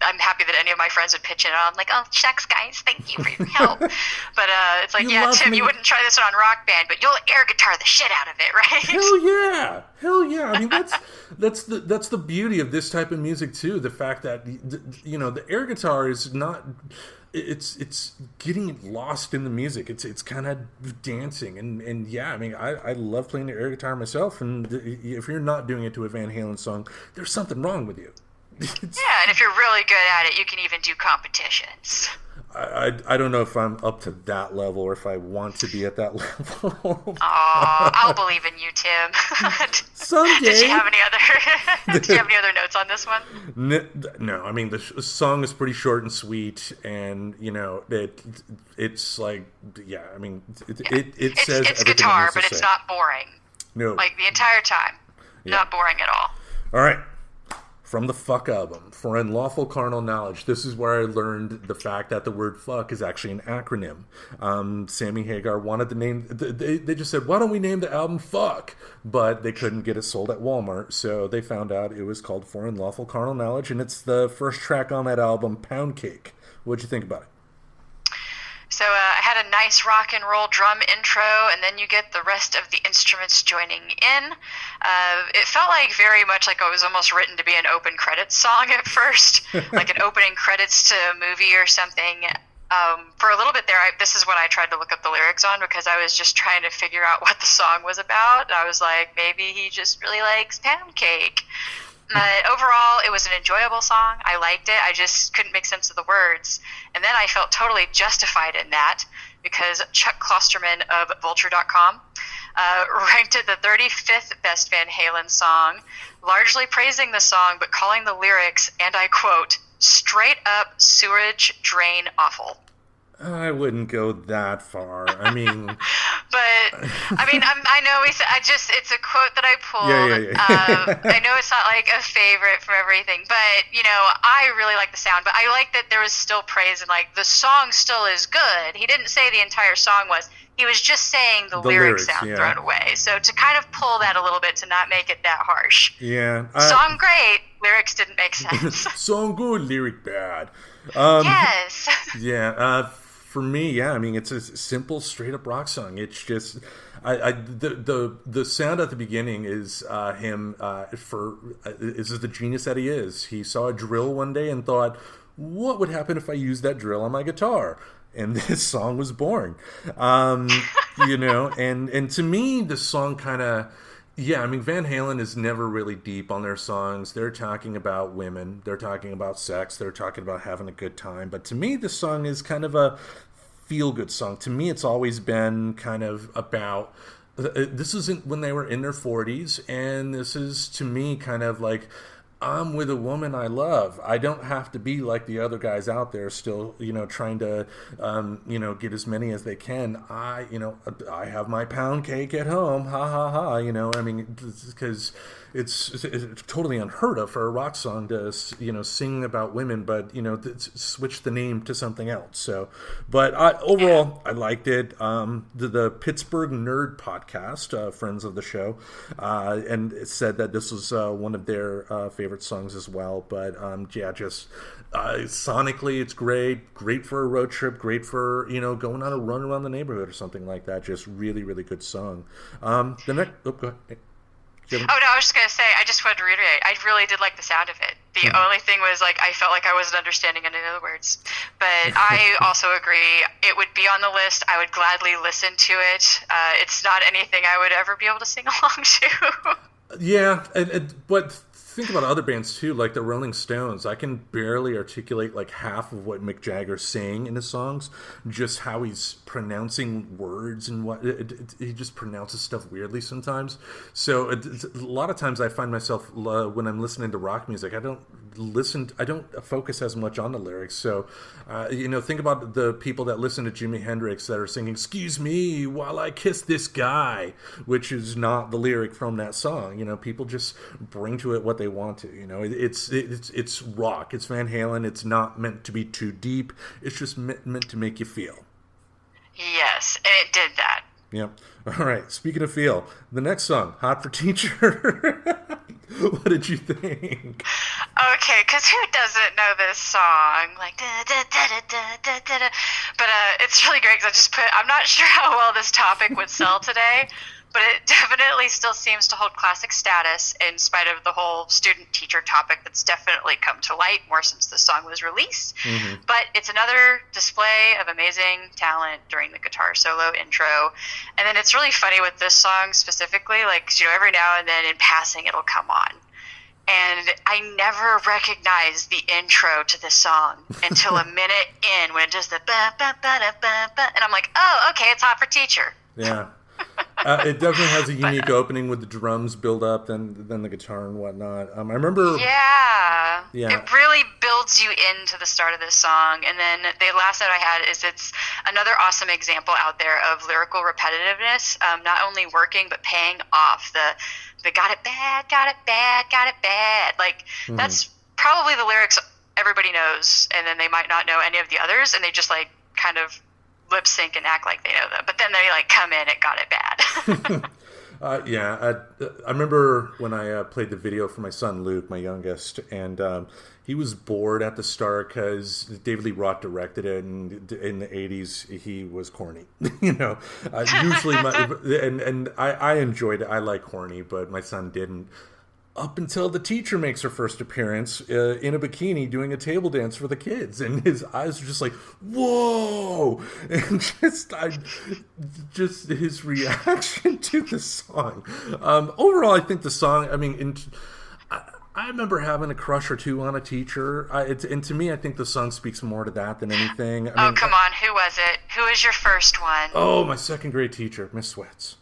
I'm happy that any of my friends would pitch in. And I'm like, oh, shucks, guys, thank you for your help. But it's like, yeah, Tim, you wouldn't try this one on Rock Band, but you'll air guitar the shit out of it, right? Hell yeah! I mean, that's the beauty of this type of music too. The fact that the air guitar is not. It's getting lost in the music. It's kind of dancing, and yeah, I mean, I love playing the air guitar myself. And if you're not doing it to a Van Halen song, there's something wrong with you. Yeah, and if you're really good at it, you can even do competitions. I don't know if I'm up to that level, or if I want to be at that level. I'll believe in you, Tim. Someday. Did you have any other notes on this one? No, I mean, the song is pretty short and sweet, and it's like, yeah, I mean, it says it's guitar, but it's not boring. No, like the entire time, not boring at all. All right. From the Fuck album, for Unlawful Carnal Knowledge. This is where I learned the fact that the word fuck is actually an acronym. Sammy Hagar wanted the name, they just said, why don't we name the album Fuck? But they couldn't get it sold at Walmart, so they found out it was called For Unlawful Carnal Knowledge, and it's the first track on that album, Pound Cake. What'd you think about it? So I had a nice rock and roll drum intro, and then you get the rest of the instruments joining in. It felt like very much like it was almost written to be an open credits song at first, like an opening credits to a movie or something. For a little bit there, this is when I tried to look up the lyrics on, because I was just trying to figure out what the song was about. I was like, maybe he just really likes pound cake. Overall, it was an enjoyable song. I liked it. I just couldn't make sense of the words. And then I felt totally justified in that, because Chuck Klosterman of Vulture.com ranked it the 35th best Van Halen song, largely praising the song, but calling the lyrics, and I quote, straight up sewage drain awful. I wouldn't go that far. I mean... But, I mean, I know it's a quote that I pulled. Yeah. I know it's not like a favorite from everything, but, I really like the sound. But I like that there was still praise, and, like, the song still is good. He didn't say the entire song was. He was just saying the lyrics sound thrown away. So to kind of pull that a little bit, to not make it that harsh. Yeah. Song great, lyrics didn't make sense. Song good, lyric bad. Yes. Yeah, for me, yeah, I mean, it's a simple, straight-up rock song. It's just, the sound at the beginning is him, this is the genius that he is. He saw a drill one day and thought, what would happen if I used that drill on my guitar? And this song was born. And to me, the song kind of, yeah, I mean, Van Halen is never really deep on their songs. They're talking about women. They're talking about sex. They're talking about having a good time. But to me, this song is kind of a feel-good song. To me, it's always been kind of about... This isn't when they were in their 40s, and this is, to me, kind of like... I'm with a woman I love. I don't have to be like the other guys out there still, trying to, get as many as they can. I have my pound cake at home. Ha, ha, ha. I mean, because it's totally unheard of for a rock song to, sing about women, but, switch the name to something else. So, but overall, I liked it. The Pittsburgh Nerd Podcast, friends of the show, and it said that this was one of their favorite songs as well. But sonically it's great for a road trip, great for going on a run around the neighborhood or something like that. Just really, really good song. The next go ahead. Oh no, I was just gonna say, I just wanted to reiterate, I really did like the sound of it. The only thing was, like, I felt like I wasn't understanding any of the words. But I also agree, it would be on the list. I would gladly listen to it. It's not anything I would ever be able to sing along to. Yeah, but think about other bands too, like the Rolling Stones. I can barely articulate like half of what Mick Jagger's saying in his songs, just how he's pronouncing words and what he just pronounces stuff weirdly sometimes. So a lot of times I find myself when I'm listening to rock music, I don't focus as much on the lyrics. So think about the people that listen to Jimi Hendrix that are singing "Excuse me while I kiss this guy," which is not the lyric from that song. People just bring to it what they want to. It's rock. It's Van Halen. It's not meant to be too deep. It's just meant to make you feel. Yes, and it did that. Yep. All right. Speaking of feel, the next song, "Hot for Teacher." What did you think? Okay, because who doesn't know this song? Like, da, da, da, da, da, da, da. But it's really great because I'm not sure how well this topic would sell today, but it definitely still seems to hold classic status in spite of the whole student-teacher topic that's definitely come to light more since the song was released. Mm-hmm. But it's another display of amazing talent during the guitar solo intro. And then it's really funny with this song specifically, like, every now and then in passing it'll come on. And I never recognized the intro to the song until a minute in when it does the ba-ba-ba-da-ba-ba, and I'm like, oh, okay, it's Hot for Teacher. Yeah. It definitely has a unique opening with the drums build up, then the guitar and whatnot. I remember... Yeah. It really builds you into the start of this song. And then the last note I had is it's another awesome example out there of lyrical repetitiveness, not only working, but paying off. The got it bad, got it bad, got it bad. Like, that's probably the lyrics everybody knows, and then they might not know any of the others, and they just, like, kind of lip sync and act like they know them, but then they like come in, it got it bad. I remember when I played the video for my son Luke, my youngest, and he was bored at the start because David Lee Roth directed it, and in the 80s he was corny. Usually, I enjoyed it. I like corny, but my son didn't. Up until the teacher makes her first appearance in a bikini doing a table dance for the kids, and his eyes are just like, whoa! And just his reaction to the song. Overall, I think the song, I remember having a crush or two on a teacher, and to me, I think the song speaks more to that than anything. Come on, who was it? Who was your first one? Oh, my second grade teacher, Miss Sweats.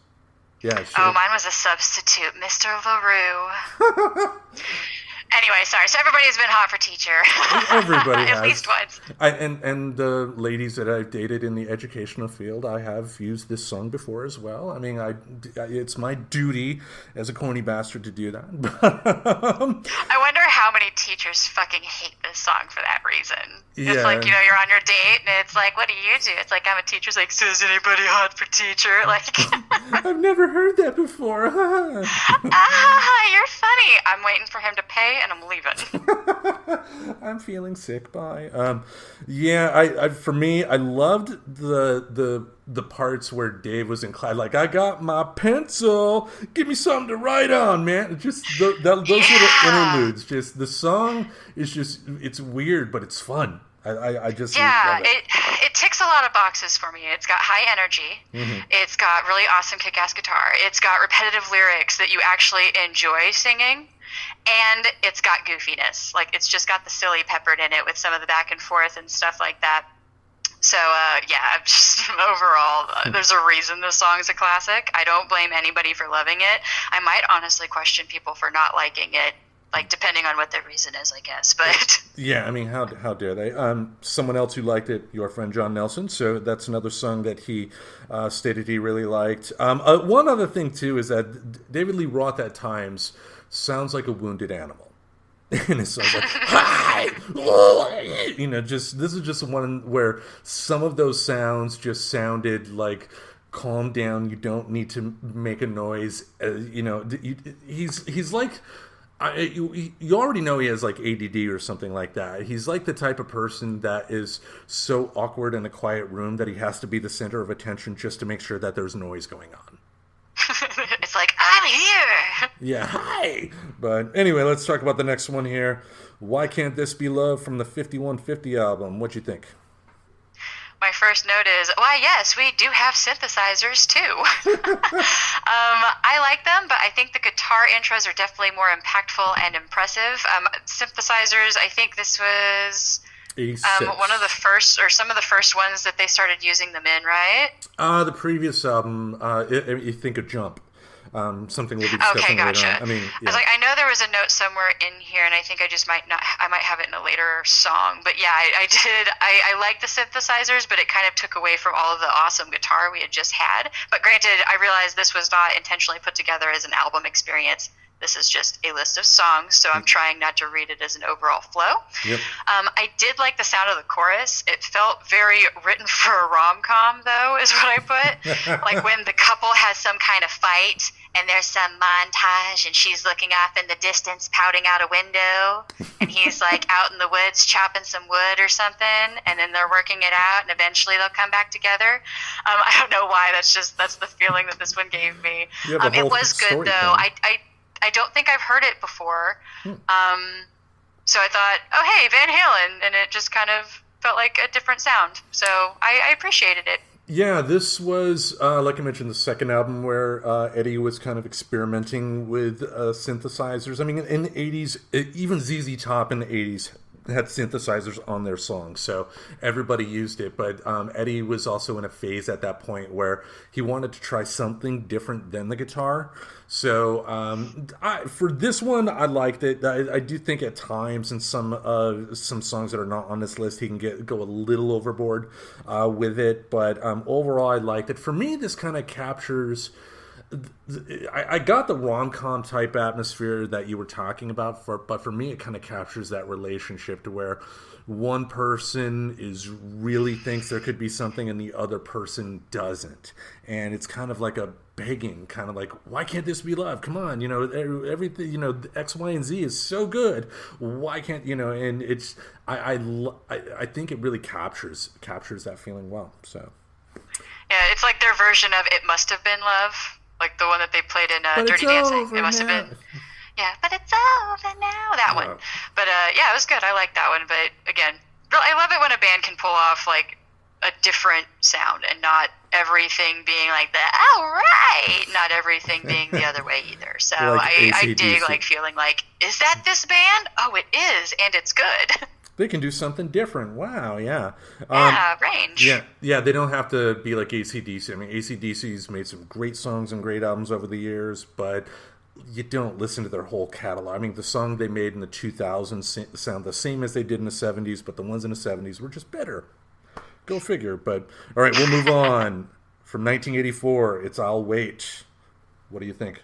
Yeah. Mine was a substitute, Mr. LaRue. Anyway, sorry. So everybody's been hot for teacher. Everybody has. At least once. And the ladies that I've dated in the educational field, I have used this song before as well. I mean, it's my duty as a corny bastard to do that. I wonder how many teachers fucking hate this song for that reason. Yeah. It's like, you're on your date, and it's like, what do you do? It's like, I'm a teacher's like, says anybody hot for teacher? Like, I've never heard that before. You're funny. I'm waiting for him to pay, and I'm leaving. I'm feeling sick. Bye. I for me, I loved the the parts where Dave was in class, like, I got my pencil, give me something to write on, man. Just those little interludes. Just the song is just, it's weird, but it's fun. I just love it. It ticks a lot of boxes for me. It's got high energy. It's got really awesome kick-ass guitar. It's got repetitive lyrics that you actually enjoy singing. And it's got goofiness. Like, it's just got the silly peppered in it with some of the back and forth and stuff like that. So, just overall, there's a reason this song's a classic. I don't blame anybody for loving it. I might honestly question people for not liking it, like, depending on what their reason is, I guess. But yeah, I mean, how dare they? Someone else who liked it, your friend John Nelson. So that's another song that he stated he really liked. One other thing, too, is that David Lee Roth at times sounds like a wounded animal. And it sounds like, hi! This is just one where some of those sounds just sounded like, calm down, you don't need to make a noise. He's like, you already know he has like ADD or something like that. He's like the type of person that is so awkward in a quiet room that he has to be the center of attention just to make sure that there's noise going on. It's like, I'm here! Yeah, hi! But anyway, let's talk about the next one here. Why Can't This Be Love from the 5150 album. What'd you think? My first note is, why, yes, we do have synthesizers, too. I like them, but I think the guitar intros are definitely more impactful and impressive. Synthesizers, I think this was... one of the first, or some of the first ones that they started using them in, right? The previous album, you think of Jump. Something we'll be discussing later on. I mean, yeah. I know there was a note somewhere in here, and I think I might have it in a later song. But yeah, I like the synthesizers, but it kind of took away from all of the awesome guitar we had just had. But granted, I realized this was not intentionally put together as an album experience. This is just a list of songs, so I'm trying not to read it as an overall flow. Yep. I did like the sound of the chorus. It felt very written for a rom-com, though, is what I put. Like when the couple has some kind of fight, and there's some montage, and she's looking off in the distance, pouting out a window, and he's like out in the woods chopping some wood or something, and then they're working it out, and eventually they'll come back together. I don't know why. That's the feeling that this one gave me. It was good, though. I don't think I've heard it before. So I thought, oh, hey, Van Halen. And it just kind of felt like a different sound. So I appreciated it. Yeah, this was, like I mentioned, the second album where Eddie was kind of experimenting with synthesizers. I mean, in the 80s, even ZZ Top in the 80s had synthesizers on their songs, so everybody used it. But Eddie was also in a phase at that point where he wanted to try something different than the guitar. So for this one, I liked it. I do think at times in some songs that are not on this list, he can go a little overboard with it. But overall, I liked it. For me, this kind of captures... I got the rom-com type atmosphere that you were talking about, but for me it kind of captures that relationship to where one person really thinks there could be something and the other person doesn't, and it's kind of like a begging, kind of like, why can't this be love? Come on, everything, X, Y, and Z is so good. Why can't And it's I think it really captures that feeling well. So yeah, it's like their version of "It Must Have Been Love." Like the one that they played in Dirty Dancing. It must have been. Yeah, but it's over now. That one. But it was good. I like that one. But again, I love it when a band can pull off like a different sound and not everything being like the all right, not everything being the other way either. So like I dig like feeling like, is that this band? Oh, it is, and it's good. They can do something different. Wow, yeah. Range. Yeah, they don't have to be like AC/DC. I mean, AC/DC's made some great songs and great albums over the years, but you don't listen to their whole catalog. I mean, the song they made in the 2000s sound the same as they did in the 70s, but the ones in the 70s were just better. Go figure. But, all right, we'll move on. From 1984, it's I'll Wait. What do you think?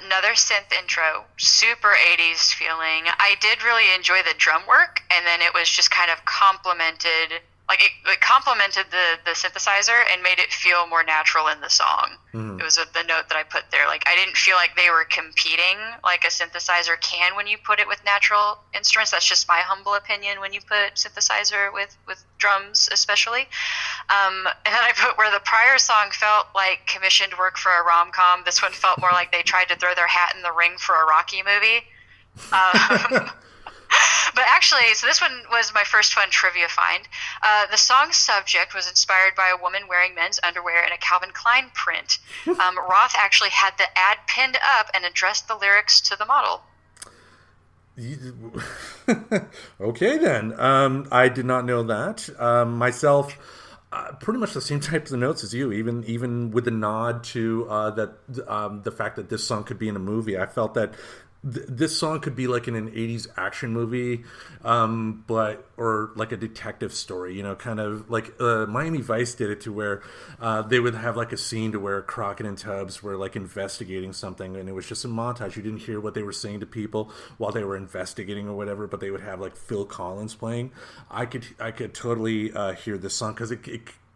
Another synth intro, super 80s feeling. I did really enjoy the drum work, and then it was just kind of complemented it complemented the synthesizer and made it feel more natural in the song. It was the note that I put there. Like, I didn't feel like they were competing like a synthesizer can when you put it with natural instruments. That's just my humble opinion when you put synthesizer with drums, especially. And then I put where the prior song felt like commissioned work for a rom-com. This one felt more like they tried to throw their hat in the ring for a Rocky movie. But actually, so this one was my first fun trivia find. The song's subject was inspired by a woman wearing men's underwear in a Calvin Klein print. Roth actually had the ad pinned up and addressed the lyrics to the model. Okay, then. I did not know that. Myself, pretty much the same types of notes as you, even with the nod to the fact that this song could be in a movie. I felt that this song could be like in an 80s action movie, or like a detective story, you know, kind of like Miami Vice did it, to where they would have like a scene to where Crockett and Tubbs were like investigating something, and it was just a montage. You didn't hear what they were saying to people while they were investigating or whatever, but they would have like Phil Collins playing. I could totally hear this song because it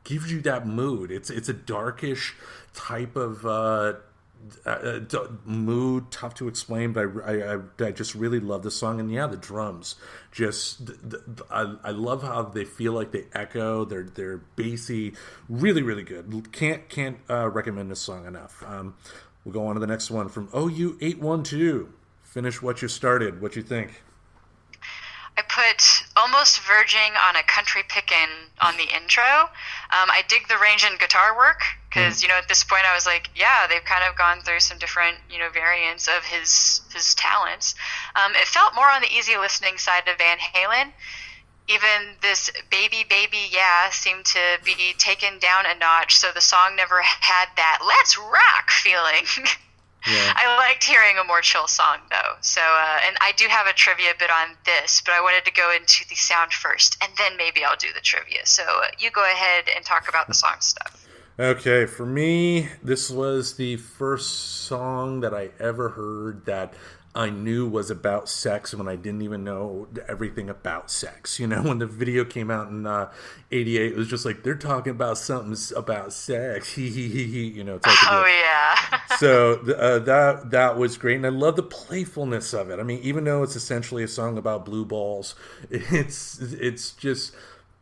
gives you that mood. It's a darkish type of mood, tough to explain, but I just really love the song. And yeah, the drums, just I love how they feel like they echo. They're bassy, really really good. Can't recommend this song enough. We'll go on to the next one from OU812. Finish what you started. What you think? I put Almost Verging on a Country Pickin' on the intro. I dig the range and guitar work because, you know, at this point I was like, yeah, they've kind of gone through some different, you know, variants of his talents. It felt more on the easy listening side of Van Halen. Even this Baby Baby Yeah seemed to be taken down a notch, so the song never had that let's rock feeling. Yeah. I liked hearing a more chill song, though. So, and I do have a trivia bit on this, but I wanted to go into the sound first, and then maybe I'll do the trivia. So you go ahead and talk about the song stuff. Okay, for me, this was the first song that I ever heard that I knew was about sex when I didn't even know everything about sex. You know, when the video came out in '88, it was just like, they're talking about something about sex. You know, type of deal. Yeah. So that was great, and I love the playfulness of it. I mean, even though it's essentially a song about blue balls, it's just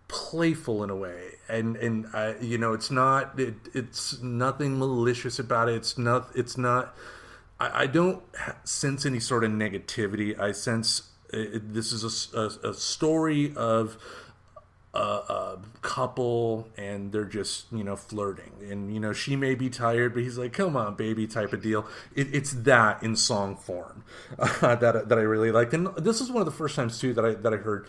playful in a way, and you know, it's nothing malicious about it. It's not. I don't sense any sort of negativity. I sense this is a story of a couple, and they're just, you know, flirting, and, you know, she may be tired, but he's like, come on baby, type of deal. It's that in song form that I really liked. And this is one of the first times too that I heard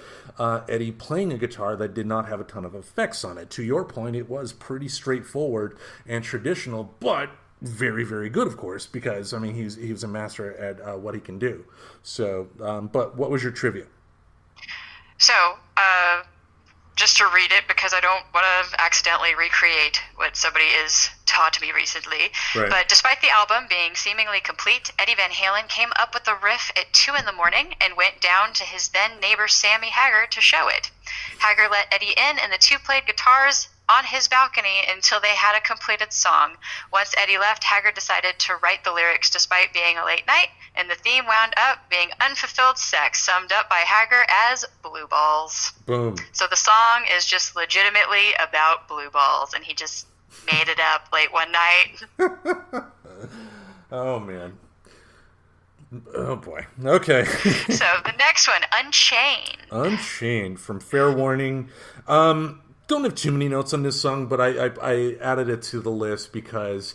Eddie playing a guitar that did not have a ton of effects on it. To your point, it was pretty straightforward and traditional, but very, very good, of course, because, I mean, he was a master at what he can do. So, but what was your trivia? So, just to read it, because I don't want to accidentally recreate what somebody has taught me recently. Right. But despite the album being seemingly complete, Eddie Van Halen came up with the riff at 2 a.m. and went down to his then neighbor Sammy Hagar to show it. Hagar let Eddie in, and the two played guitars on his balcony until they had a completed song. Once Eddie left, Hagar decided to write the lyrics despite being a late night, and the theme wound up being unfulfilled sex, summed up by Hagar as blue balls. Boom. So the song is just legitimately about blue balls, and he just made it up late one night. Oh, man. Oh, boy. Okay. So the next one, Unchained. Unchained from Fair Warning. Don't have too many notes on this song, but I added it to the list because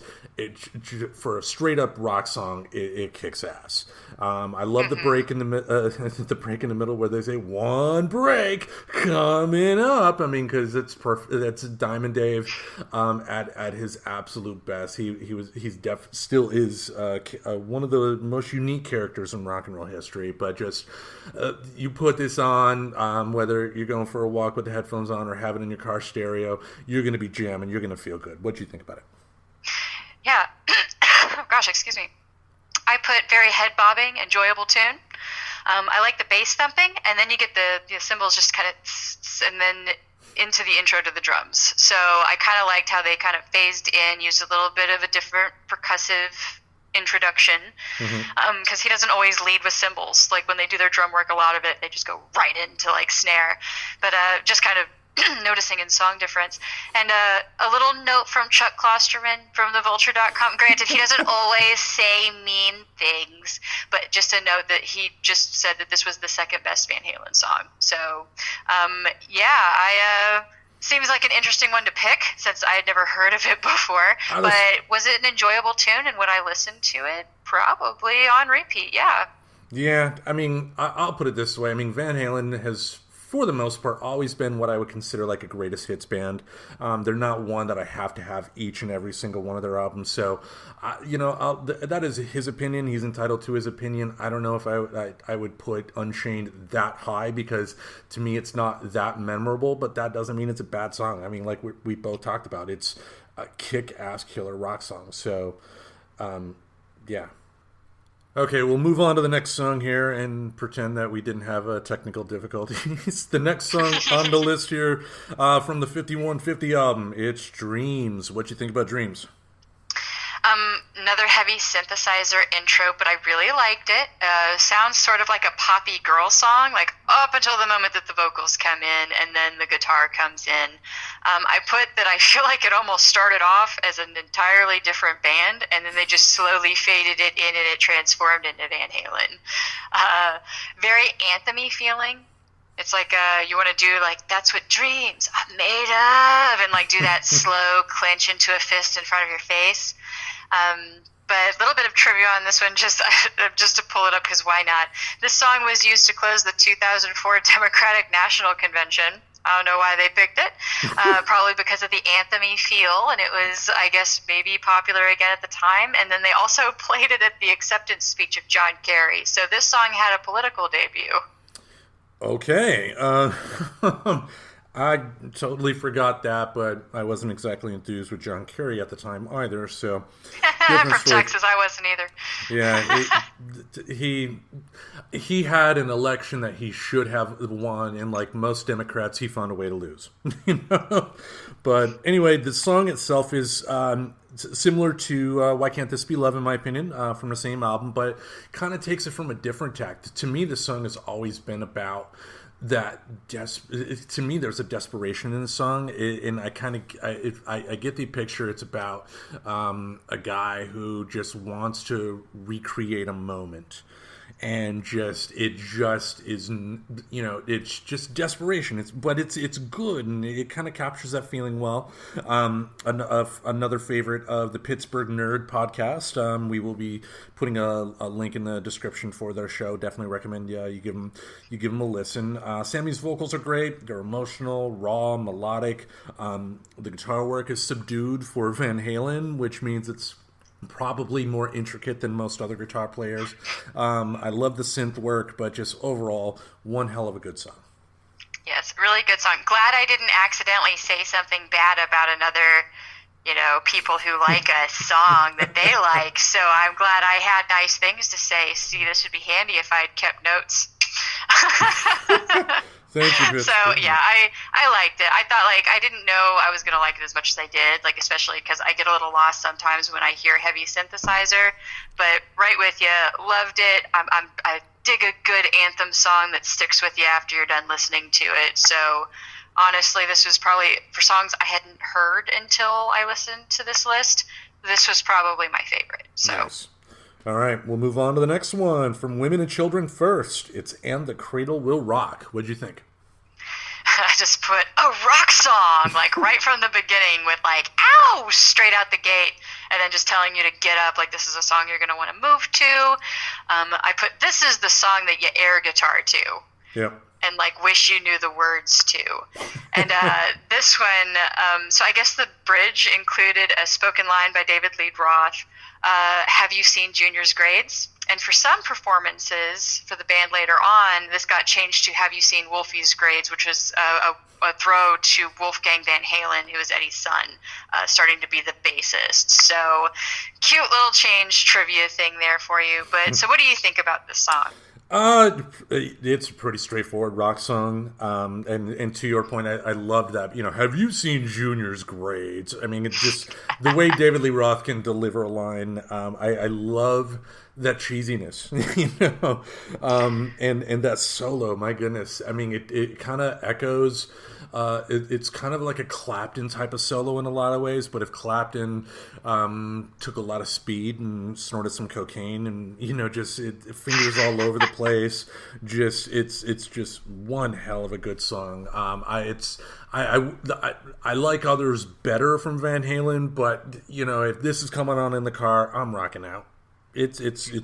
for a straight up rock song, it kicks ass. I love the break in the break in the middle where they say one break coming up. I mean, because it's perfect. That's Diamond Dave at his absolute best. He's still is one of the most unique characters in rock and roll history. But just you put this on, whether you're going for a walk with the headphones on or have it in your car stereo, you're going to be jamming. You're going to feel good. What do you think about it? Yeah. Oh, gosh, excuse me. I put very head-bobbing, enjoyable tune. I like the bass thumping, and then you get the cymbals just kind of, and then into the intro to the drums. So I kind of liked how they kind of phased in, used a little bit of a different percussive introduction, because he doesn't always lead with cymbals. Like when they do their drum work, a lot of it, they just go right into like snare. But just kind of noticing in song difference. And a little note from Chuck Klosterman from thevulture.com. Granted, he doesn't always say mean things, but just a note that he just said that this was the second best Van Halen song. So, seems like an interesting one to pick since I had never heard of it before. But was it an enjoyable tune, and would I listen to it? Probably on repeat, yeah. Yeah, I mean, I'll put it this way. I mean, Van Halen has, for the most part, always been what I would consider like a greatest hits band. They're not one that I have to have each and every single one of their albums. So, that is his opinion. He's entitled to his opinion. I don't know if I would put Unchained that high, because to me it's not that memorable, but that doesn't mean it's a bad song. I mean, like we both talked about, it's a kick-ass killer rock song. So, yeah. Okay, we'll move on to the next song here and pretend that we didn't have technical difficulties. The next song on the list here from the 5150 album, it's Dreams. What do you think about Dreams? Another heavy synthesizer intro, but I really liked it. Sounds sort of like a poppy girl song, like up until the moment that the vocals come in and then the guitar comes in. I put that I feel like it almost started off as an entirely different band, and then they just slowly faded it in and it transformed into Van Halen. Very anthem-y feeling. It's like you want to do like, that's what dreams are made of, and like do that slow clench into a fist in front of your face. But a little bit of trivia on this one, just to pull it up, because why not? This song was used to close the 2004 Democratic National Convention. I don't know why they picked it. Probably because of the anthem-y feel, and it was, I guess, maybe popular again at the time. And then they also played it at the acceptance speech of John Kerry. So this song had a political debut. Okay. I totally forgot that, but I wasn't exactly enthused with John Kerry at the time either, so... From Texas, I wasn't either. Yeah, he had an election that he should have won, and like most Democrats, he found a way to lose. But anyway, the song itself is similar to Why Can't This Be Love, in my opinion, from the same album, but kind of takes it from a different tact. To me, the song has always been about that. To me, there's a desperation in the song, and I get the picture. It's about a guy who just wants to recreate a moment, and it's just desperation. But it's good, and it kind of captures that feeling well. Another favorite of the Pittsburgh Nerd podcast. We will be putting a link in the description for their show. Definitely recommend you give them a listen. Sammy's vocals are great. They're emotional, raw, melodic. The guitar work is subdued for Van Halen, which means it's probably more intricate than most other guitar players. I love the synth work, but just overall, one hell of a good song. Yes, really good song. Glad I didn't accidentally say something bad about another, people who like a song that they like. So I'm glad I had nice things to say. See, this would be handy if I had kept notes. Thank you, Chris. So yeah, I liked it. I thought I didn't know I was gonna like it as much as I did, especially because I get a little lost sometimes when I hear heavy synthesizer. But right with you, loved it. I dig a good anthem song that sticks with you after you're done listening to it. So honestly, this was probably, for songs I hadn't heard until I listened to this list, this was probably my favorite. So. Nice. All right, we'll move on to the next one from Women and Children First. It's And the Cradle Will Rock. What'd you think? I just put a rock song, right from the beginning with ow, straight out the gate, and then just telling you to get up, this is a song you're going to want to move to. I put, this is the song that you air guitar to. Yep. And wish you knew the words to. And this one, so I guess the bridge included a spoken line by David Lee Roth. Have you seen Junior's grades? And for some performances for the band later on, this got changed to Have you seen Wolfie's grades, which was a throw to Wolfgang Van Halen, who was Eddie's son, starting to be the bassist. So cute little change trivia thing there for you. But so what do you think about this song? It's a pretty straightforward rock song, and to your point, I love that. Have you seen Junior's grades? I mean, it's just the way David Lee Roth can deliver a line. I love that cheesiness, and that solo. My goodness, I mean, it kind of echoes. It's kind of like a Clapton type of solo in a lot of ways, but if Clapton took a lot of speed and snorted some cocaine and just fingers all over the place, it's just one hell of a good song. I like others better from Van Halen, but if this is coming on in the car, I'm rocking out. It's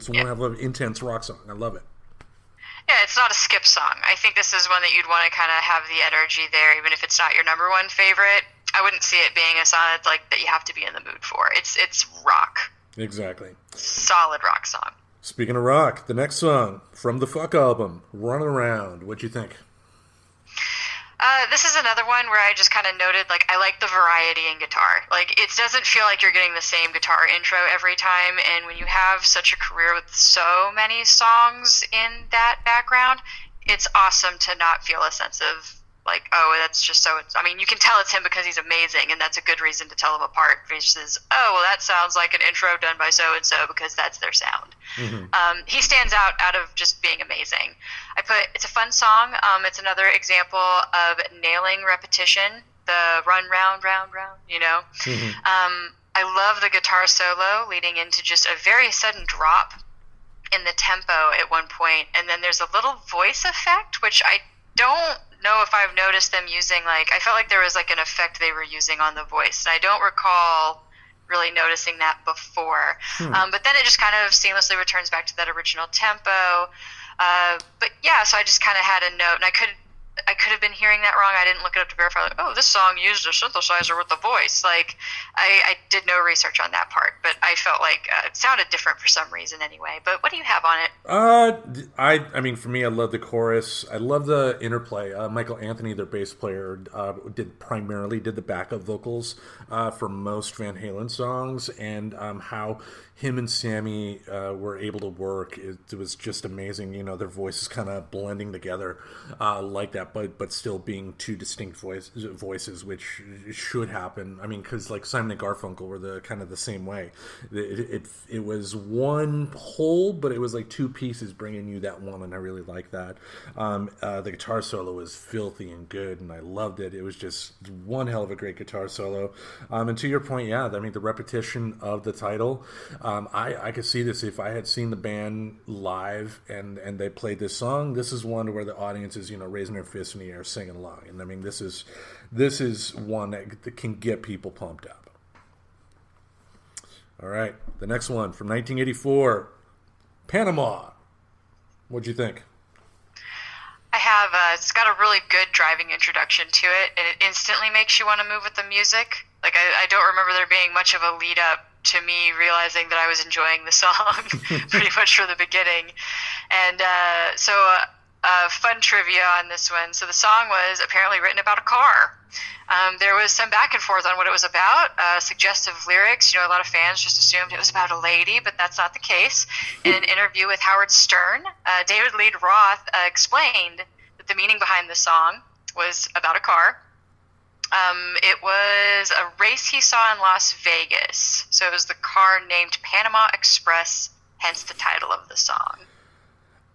one hell of an intense rock song. I love it. Yeah, it's not a skip song. I think this is one that you'd want to kind of have the energy there, even if it's not your number one favorite. I wouldn't see it being a song that's like that you have to be in the mood for. It's rock. Exactly. Solid rock song. Speaking of rock, the next song from the Fuck album, "Run Around." What'd you think? This is another one where I just kind of noted, like, I like the variety in guitar. Like, it doesn't feel like you're getting the same guitar intro every time, and when you have such a career with so many songs in that background, it's awesome to not feel a sense of, like, oh, that's just so... I mean, you can tell it's him because he's amazing, and that's a good reason to tell him apart, versus, oh, well, that sounds like an intro done by so-and-so because that's their sound. Mm-hmm. He stands out of just being amazing. It's a fun song. It's another example of nailing repetition, the run round, round, round, Mm-hmm. I love the guitar solo leading into just a very sudden drop in the tempo at one point, and then there's a little voice effect, which I don't know if I've noticed them using. Like, I felt like there was like an effect they were using on the voice, and I don't recall really noticing that before. But then it just kind of seamlessly returns back to that original tempo. But yeah, so I just kind of had a note, and I could have been hearing that wrong. I didn't look it up to verify, like, oh, this song used a synthesizer with the voice. Like, I did no research on that part, but I felt like it sounded different for some reason anyway. But what do you have on it? I mean, for me, I love the chorus. I love the interplay. Michael Anthony, their bass player, did the backup vocals for most Van Halen songs, and how him and Sammy were able to work. It was just amazing. Their voices kind of blending together like that, but still being two distinct voices, which should happen. I mean, because like Simon and Garfunkel were the kind of the same way. It was one whole, but it was like two pieces bringing you that one, and I really like that. The guitar solo was filthy and good, and I loved it. It was just one hell of a great guitar solo. And to your point, yeah, I mean, the repetition of the title. I could see this if I had seen the band live and they played this song. This is one where the audience is raising their fists in the air, singing along, and I mean this is one that can get people pumped up. All right, the next one from 1984, Panama. What'd you think? I have. It's got a really good driving introduction to it, and it instantly makes you want to move with the music. Like, I don't remember there being much of a lead up to me realizing that I was enjoying the song pretty much from the beginning. And so fun trivia on this one. So the song was apparently written about a car. There was some back and forth on what it was about, suggestive lyrics. A lot of fans just assumed it was about a lady, but that's not the case. In an interview with Howard Stern, David Lee Roth explained that the meaning behind the song was about a car. It was a race he saw in Las Vegas. So it was the car named Panama Express, hence the title of the song.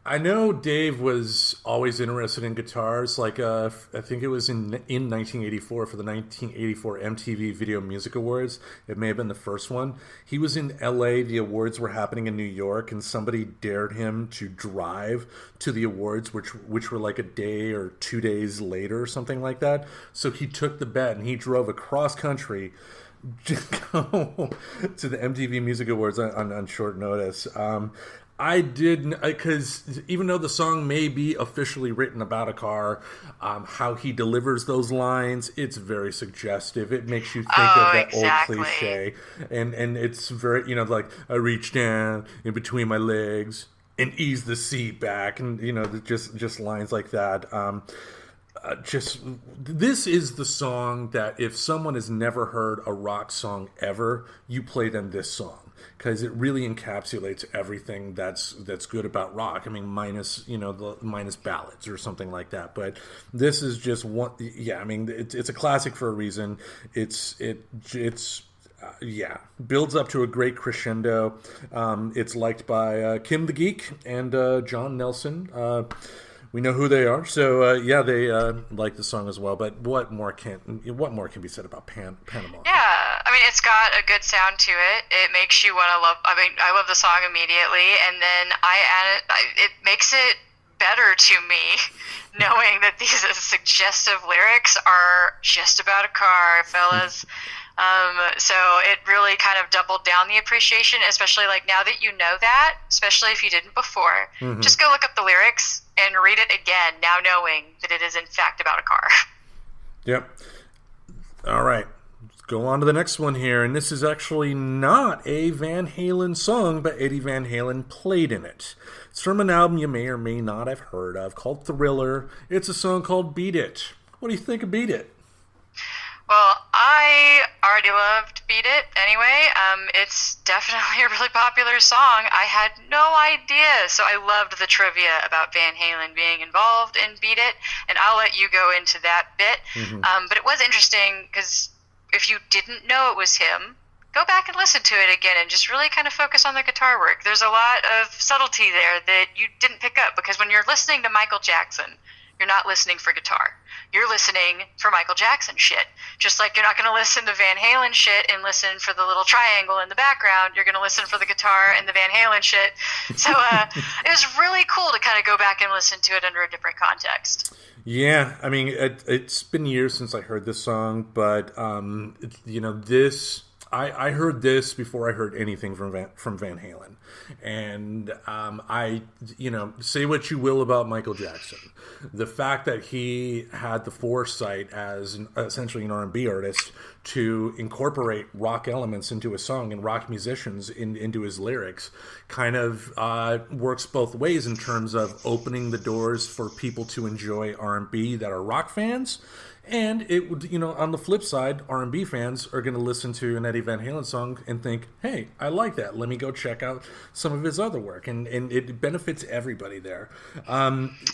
I know Dave was always interested in guitars. Like, I think it was in 1984 for the 1984 MTV Video Music Awards. It may have been the first one. He was in LA. The awards were happening in New York, and somebody dared him to drive to the awards, which were like a day or 2 days later or something like that. So he took the bet and he drove across country to go to the MTV Music Awards on short notice. I didn't, because even though the song may be officially written about a car, how he delivers those lines, it's very suggestive. It makes you think of that exactly. old cliche, and it's very, like, I reach down in between my legs and ease the seat back, and just lines like that. This is the song that if someone has never heard a rock song ever, you play them this song. because it really encapsulates everything that's good about rock. I mean, minus minus ballads or something like that. But this is just one. Yeah, I mean, it's a classic for a reason. It's builds up to a great crescendo. It's liked by Kim the Geek and John Nelson. We know who they are, so they like the song as well. But what more can be said about Panama? Yeah, I mean, it's got a good sound to it. It makes you want to love. I mean, I love the song immediately, and then it makes it better to me knowing that these suggestive lyrics are just about a car, fellas. So it really kind of doubled down the appreciation, especially like now that you know that, especially if you didn't before. Mm-hmm. Just go look up the lyrics and read it again, now knowing that it is in fact about a car. Yep. All right. Let's go on to the next one here. And this is actually not a Van Halen song, but Eddie Van Halen played in it. It's from an album you may or may not have heard of called Thriller. It's a song called Beat It. What do you think of Beat It? Well, I already loved Beat It anyway. It's definitely a really popular song. I had no idea, so I loved the trivia about Van Halen being involved in Beat It, and I'll let you go into that bit. Mm-hmm. But it was interesting because if you didn't know it was him, go back and listen to it again and just really kind of focus on the guitar work. There's a lot of subtlety there that you didn't pick up, because when you're listening to Michael Jackson, you're not listening for guitar. You're listening for Michael Jackson shit. Just like you're not going to listen to Van Halen shit and listen for the little triangle in the background. You're going to listen for the guitar and the Van Halen shit. So it was really cool to kind of go back and listen to it under a different context. Yeah, I mean, it's been years since I heard this song, but this. I heard this before I heard anything from Van Halen, and say what you will about Michael Jackson, the fact that he had the foresight as essentially an R&B artist to incorporate rock elements into a song and rock musicians into his lyrics kind of works both ways in terms of opening the doors for people to enjoy R&B that are rock fans. And it would, on the flip side, R&B fans are going to listen to an Eddie Van Halen song and think, hey, I like that. Let me go check out some of his other work. And it benefits everybody there.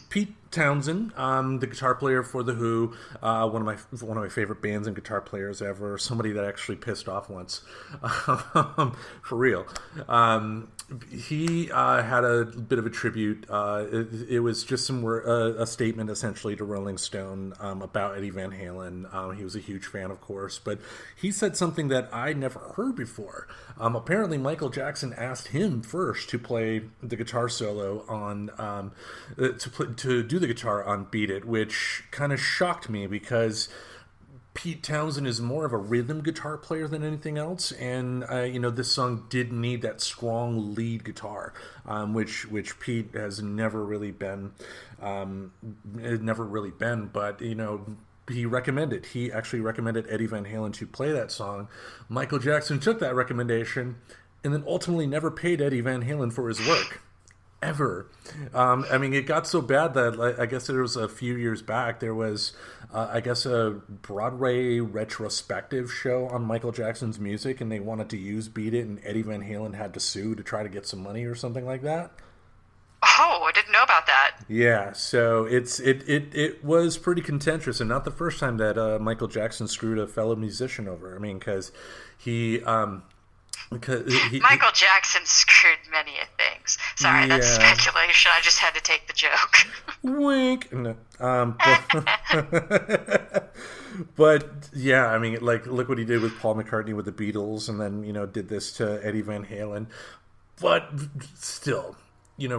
Pete Townsend, the guitar player for The Who, one of my favorite bands and guitar players ever, somebody that actually pissed off once, for real. He had a bit of a tribute. It was just a statement essentially to Rolling Stone about Eddie Van Halen. He was a huge fan, of course, but he said something that I never heard before. Apparently, Michael Jackson asked him first to play the guitar solo on to do the guitar on Beat It, which kind of shocked me because Pete Townsend is more of a rhythm guitar player than anything else, and this song did need that strong lead guitar, which Pete has never really been. But he actually recommended Eddie Van Halen to play that song. Michael Jackson took that recommendation, and then ultimately never paid Eddie Van Halen for his work. Ever. It got so bad that I guess it was a few years back. There was, a Broadway retrospective show on Michael Jackson's music, and they wanted to use Beat It, and Eddie Van Halen had to sue to try to get some money or something like that. Oh, I didn't know about that. Yeah, so it was pretty contentious, and not the first time that Michael Jackson screwed a fellow musician over. Because Michael Jackson screwed many things. Sorry, that's speculation. I just had to take the joke. Wink. No. But yeah, look what he did with Paul McCartney with the Beatles, and then did this to Eddie Van Halen. But still,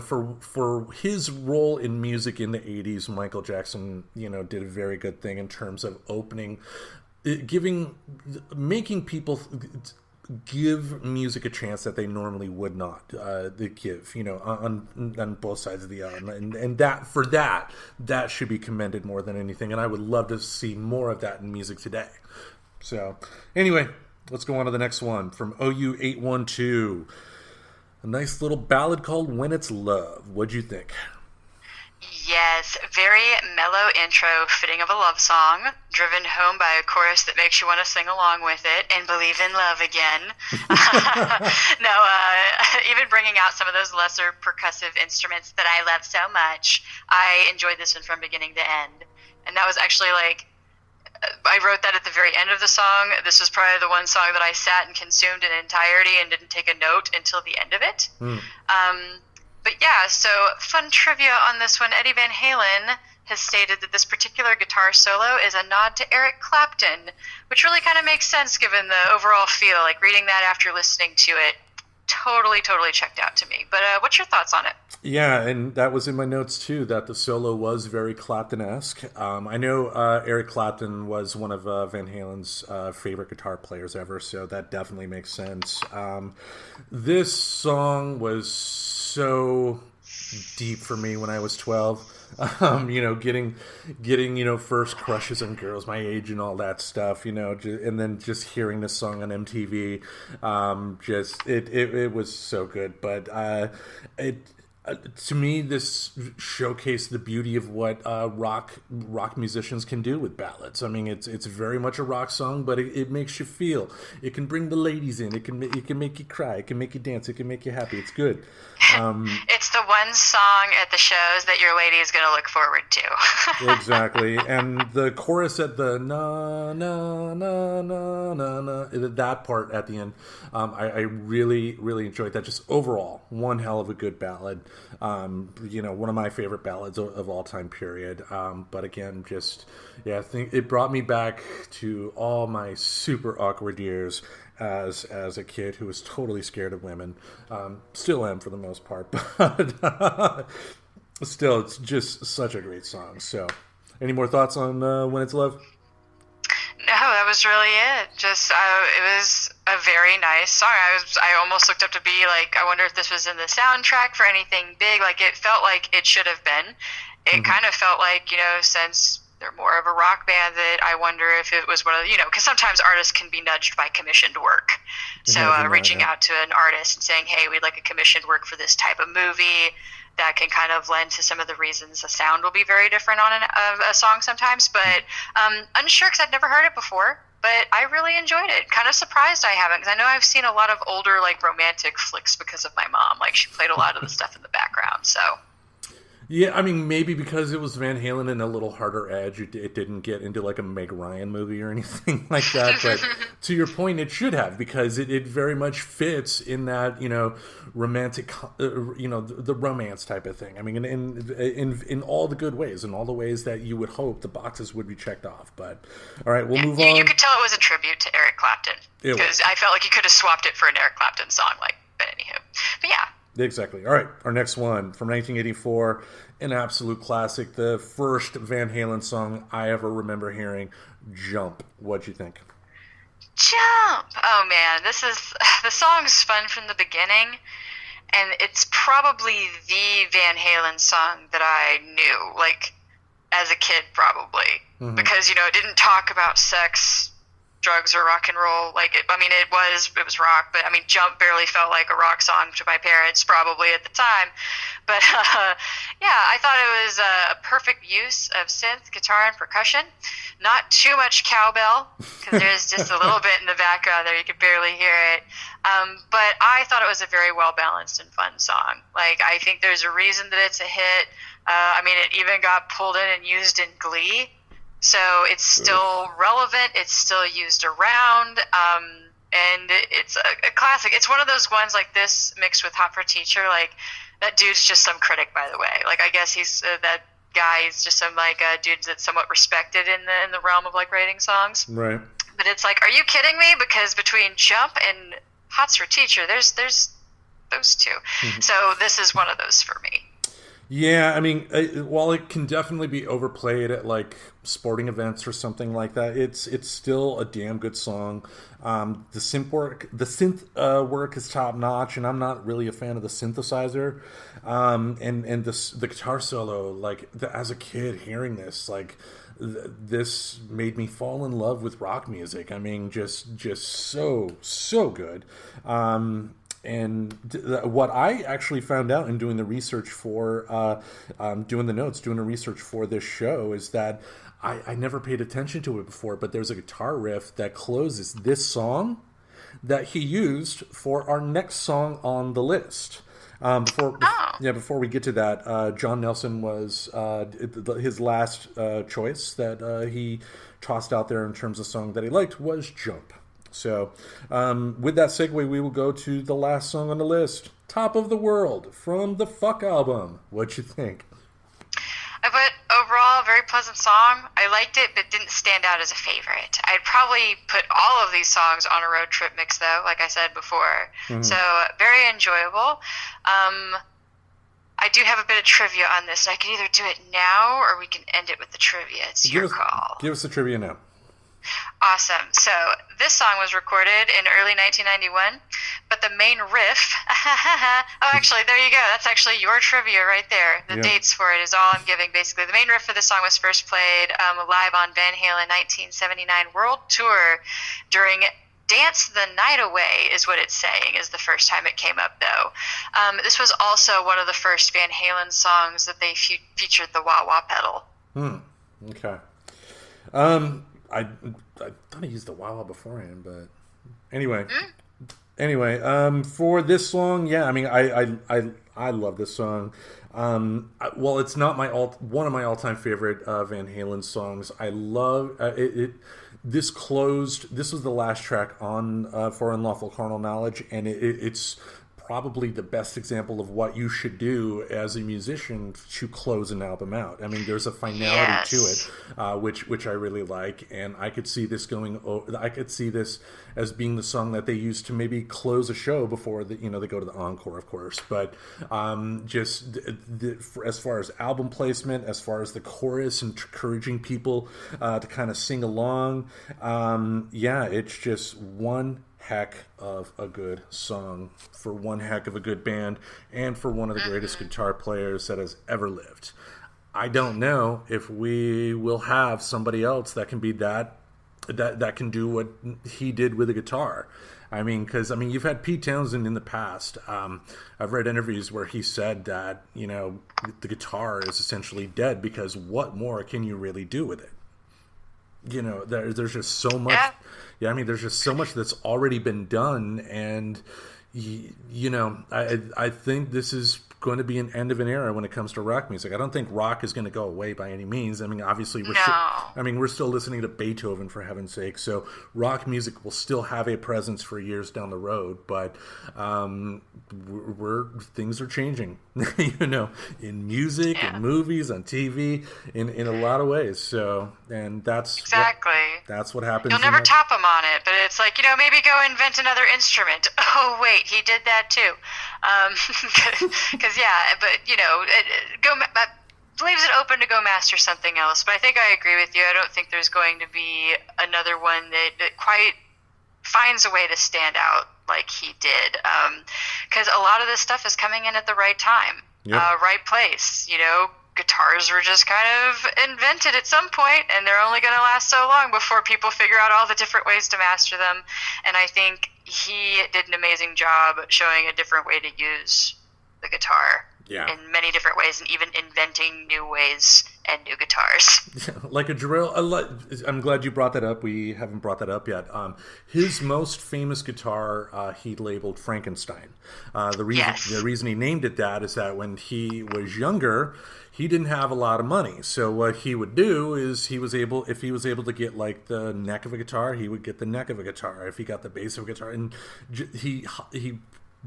for his role in music in the 80s, Michael Jackson, did a very good thing in terms of making people give music a chance that they normally would not give, on both sides of the aisle, and that should be commended more than anything. And I would love to see more of that in music today. So anyway, let's go on to the next one from OU812. A nice little ballad called When It's Love. What'd you think? Yes, very mellow intro, fitting of a love song, driven home by a chorus that makes you want to sing along with it and believe in love again. No, even bringing out some of those lesser percussive instruments that I love so much. I enjoyed this one from beginning to end. And that was actually like, I wrote that at the very end of the song. This was probably the one song that I sat and consumed in entirety and didn't take a note until the end of it. But yeah, so fun trivia on this one. Eddie Van Halen has stated that this particular guitar solo is a nod to Eric Clapton, which really kind of makes sense given the overall feel. Like reading that after listening to it, totally checked out to me. But what's your thoughts on it? Yeah, and that was in my notes too, that the solo was very Clapton-esque. I know Eric Clapton was one of Van Halen's favorite guitar players ever, so that definitely makes sense. This song was so deep for me when I was 12. Getting first crushes on girls my age and all that stuff, and then just hearing this song on MTV, it was so good. But to me, this showcased the beauty of what rock musicians can do with ballads. I mean, it's very much a rock song, but it makes you feel. It can bring the ladies in. It can make you cry. It can make you dance. It can make you happy. It's good. It's the one song at the shows that your lady is going to look forward to. Exactly. And the chorus at the na na na na na na, that part at the end, I really enjoyed that. Just overall, one hell of a good ballad. One of my favorite ballads of all time, period. But again, I think it brought me back to all my super awkward years as a kid who was totally scared of women. Still am for the most part, but still, it's just such a great song. So, any more thoughts on When It's Love? No, that was really it. Just it was a very nice song. I almost looked up to be like, I wonder if this was in the soundtrack for anything big. Like it felt like it should have been. It kind of felt like, since they're more of a rock band, that I wonder if it was one of the, because sometimes artists can be nudged by commissioned work. So reaching out to an artist and saying, hey, we'd like a commissioned work for this type of movie, that can kind of lend to some of the reasons the sound will be very different on a song sometimes. But unsure, because I'd never heard it before. But I really enjoyed it. Kind of surprised I haven't, because I know I've seen a lot of older like romantic flicks because of my mom. Like she played a lot of the stuff in the background. So. Yeah, I mean, maybe because it was Van Halen and a little harder edge, it didn't get into like a Meg Ryan movie or anything like that. But to your point, it should have, because it very much fits in that, romantic, the romance type of thing. I mean, in all the good ways, in all the ways that you would hope the boxes would be checked off. But all right, we'll move on. You could tell it was a tribute to Eric Clapton, because I felt like you could have swapped it for an Eric Clapton song. But anywho, but yeah. Exactly. All right, our next one from 1984, an absolute classic, the first Van Halen song I ever remember hearing, Jump. What'd you think? Jump! Oh man, the song's fun from the beginning, and it's probably the Van Halen song that I knew, like, as a kid probably, because, it didn't talk about sex, drugs, or rock and roll. It was rock, but Jump barely felt like a rock song to my parents probably at the time. But I thought it was a perfect use of synth, guitar, and percussion. Not too much cowbell, because there's just a little bit in the background there, you could barely hear it. But I thought it was a very well balanced and fun song. Like, I think there's a reason that it's a hit. It even got pulled in and used in Glee. So it's still relevant. It's still used around. And it's a classic. It's one of those ones like this mixed with Hot for Teacher. Like, that dude's just some critic, by the way. Like, I guess he's that guy. He's just some dude that's somewhat respected in the realm of like writing songs. Right. But it's like, are you kidding me? Because between Jump and Hot's for Teacher, there's those two. So this is one of those for me. Yeah, while it can definitely be overplayed at like sporting events or something like that, it's still a damn good song. The synth work is top notch, and I'm not really a fan of the synthesizer. And the guitar solo, like as a kid hearing this, like this made me fall in love with rock music. Just so good. What I actually found out in doing the research for, doing the research for this show is that I never paid attention to it before, but there's a guitar riff that closes this song that he used for our next song on the list. Before we get to that, John Nelson was his last choice that he tossed out there in terms of song that he liked was Jump. So, with that segue, we will go to the last song on the list, Top of the World, from the Fuck album. What'd you think? I put overall, very pleasant song. I liked it, but didn't stand out as a favorite. I'd probably put all of these songs on a road trip mix, though, like I said before. Mm-hmm. So, very enjoyable. I do have a bit of trivia on this. I can either do it now, or we can end it with the trivia. It's your call. Give us the trivia now. Awesome. So this song was recorded in early 1991, but the main riff, oh, actually, there you go. That's actually your trivia right there. The dates for it is all I'm giving, basically. The main riff for this song was first played live on Van Halen 1979 World Tour during Dance the Night Away is what it's saying, is the first time it came up, though. This was also one of the first Van Halen songs that they featured the wah-wah pedal. Okay. I thought I used the wah-wah beforehand, but anyway. For this song, I mean, I love this song. Well, it's not one of my all-time favorite Van Halen songs. I love it. This was the last track on for Unlawful Carnal Knowledge, and it's probably the best example of what you should do as a musician to close an album out. I mean, there's a finality to it, which I really like, and I could see this as being the song that they use to maybe close a show before they go to the encore, of course. But as far as album placement, as far as the chorus and encouraging people to kind of sing along, it's just one heck of a good song for one heck of a good band and for one of the greatest guitar players that has ever lived. I don't know if we will have somebody else that can be that can do what he did with a guitar. I mean, because you've had Pete Townsend in the past. I've read interviews where he said that the guitar is essentially dead because what more can you really do with it? There's just so much. I mean, there's just so much that's already been done, and I think this is going to be an end of an era when it comes to rock music. I don't think rock is going to go away by any means. I mean, obviously, we're still listening to Beethoven, for heaven's sake. So rock music will still have a presence for years down the road, but things are changing, in music, in movies, on TV, in a lot of ways. So, and that's what happens. You'll never top them on it, but it's like, maybe go invent another instrument. Oh, wait, he did that too. Leaves it open to go master something else. But I think I agree with you. I don't think there's going to be another one that quite finds a way to stand out like he did. Because a lot of this stuff is coming in at the right time, right place. Guitars were just kind of invented at some point, and they're only going to last so long before people figure out all the different ways to master them. And I think he did an amazing job showing a different way to use the guitar in many different ways, and even inventing new ways and new guitars. Like a drill. I'm glad you brought that up. We haven't brought that up yet. His most famous guitar he labeled Frankenstein. The reason he named it that is that when he was younger, he didn't have a lot of money. So what he would do is if he was able to get like the neck of a guitar, he would get the neck of a guitar. If he got the bass of a guitar, and he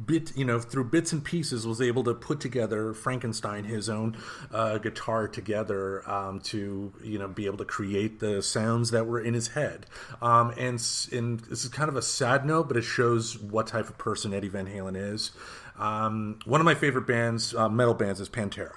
through bits and pieces was able to put together Frankenstein, his own guitar together to be able to create the sounds that were in his head. And this is kind of a sad note, but it shows what type of person Eddie Van Halen is. One of my favorite bands, metal bands, is Pantera.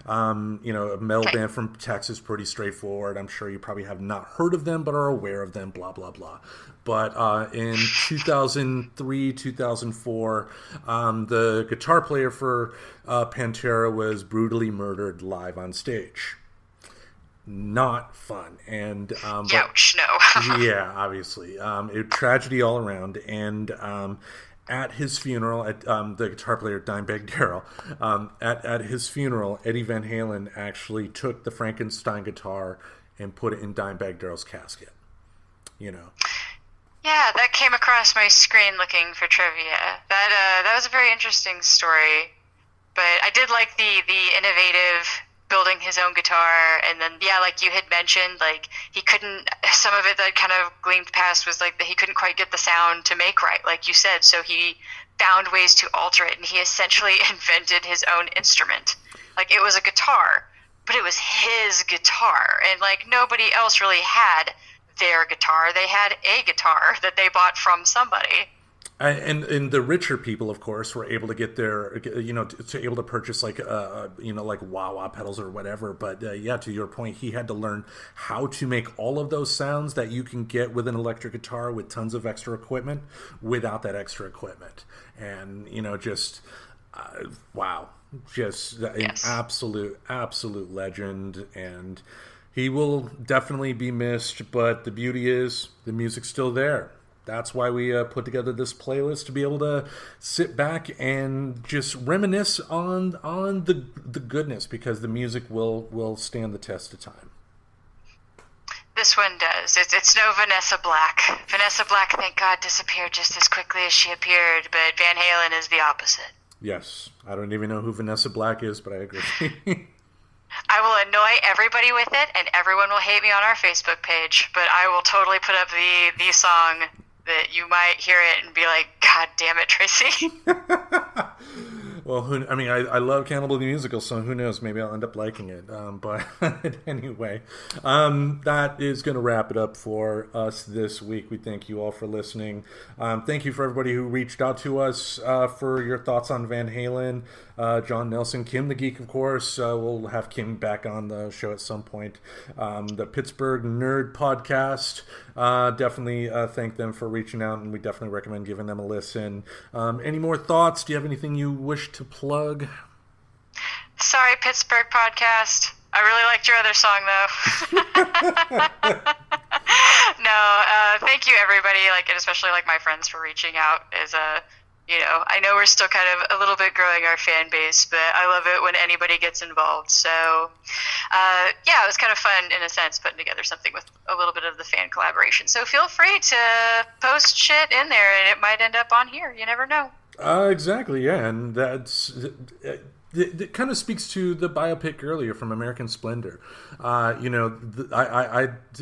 A metal band from Texas, pretty straightforward. I'm sure you probably have not heard of them, but are aware of them, blah, blah, blah. But in 2003, 2004, the guitar player for Pantera was brutally murdered live on stage. Not fun. And ouch, no. Yeah, obviously. Tragedy all around. And at his funeral, at the guitar player Dimebag Darrell, at his funeral, Eddie Van Halen actually took the Frankenstein guitar and put it in Dimebag Darrell's casket. You know. Yeah, that came across my screen looking for trivia. That was a very interesting story, but I did like the innovative building his own guitar, and then like you had mentioned, like he couldn't. Some of it that kind of gleamed past was like that he couldn't quite get the sound to make right, like you said. So he found ways to alter it, and he essentially invented his own instrument. Like it was a guitar, but it was his guitar, and like nobody else really had their guitar. They had a guitar that they bought from somebody. And the richer people, of course, were able to get their, able to purchase like wah-wah pedals or whatever. But to your point, he had to learn how to make all of those sounds that you can get with an electric guitar with tons of extra equipment without that extra equipment. And, wow. Just an absolute legend. And he will definitely be missed, but the beauty is the music's still there. That's why we put together this playlist, to be able to sit back and just reminisce on the goodness, because the music will stand the test of time. This one does. It's no Vanessa Black. Vanessa Black, thank God, disappeared just as quickly as she appeared, but Van Halen is the opposite. Yes. I don't even know who Vanessa Black is, but I agree. I will annoy everybody with it, and everyone will hate me on our Facebook page, but I will totally put up the song that you might hear it and be like, God damn it, Tracy. Well, I love Cannibal the Musical, so who knows? Maybe I'll end up liking it. But anyway, that is going to wrap it up for us this week. We thank you all for listening. Thank you for everybody who reached out to us for your thoughts on Van Halen. John Nelson, Kim the Geek, of course. We'll have Kim back on the show at some point. The Pittsburgh Nerd Podcast. Definitely thank them for reaching out, and we definitely recommend giving them a listen. Any more thoughts? Do you have anything you wish to plug? Sorry, Pittsburgh Podcast. I really liked your other song, though. No, thank you, everybody, and especially my friends for reaching out. I know we're still kind of a little bit growing our fan base, but I love it when anybody gets involved. So, it was kind of fun in a sense, putting together something with a little bit of the fan collaboration. So feel free to post shit in there, and it might end up on here. You never know. Exactly, yeah, and it kind of speaks to the biopic earlier from American Splendor.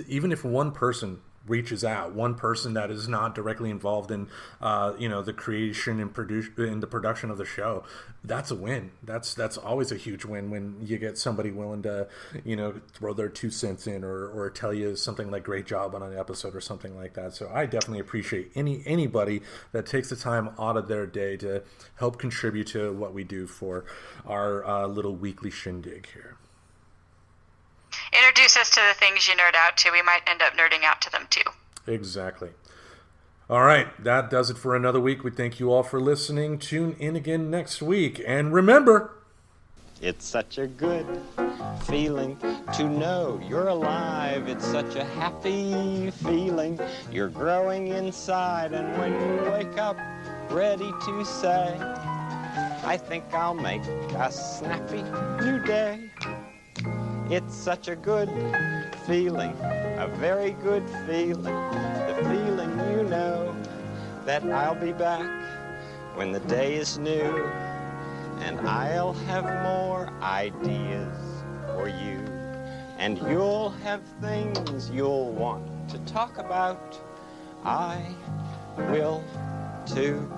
Even if one person reaches out, one person that is not directly involved in the creation and the production of the show, that's a win. That's always a huge win when you get somebody willing to throw their 2 cents in or tell you something like great job on an episode or something like that. So I definitely appreciate anybody that takes the time out of their day to help contribute to what we do for our little weekly shindig here. Introduce us to the things you nerd out to. We might end up nerding out to them too. Exactly. All right, that does it for another week. We thank you all for listening. Tune in again next week. And remember, it's such a good feeling to know you're alive. It's such a happy feeling. You're growing inside, and when you wake up ready to say, I think I'll make a snappy new day. It's such a good feeling, a very good feeling, the feeling you know that I'll be back when the day is new, and I'll have more ideas for you, and you'll have things you'll want to talk about. I will too.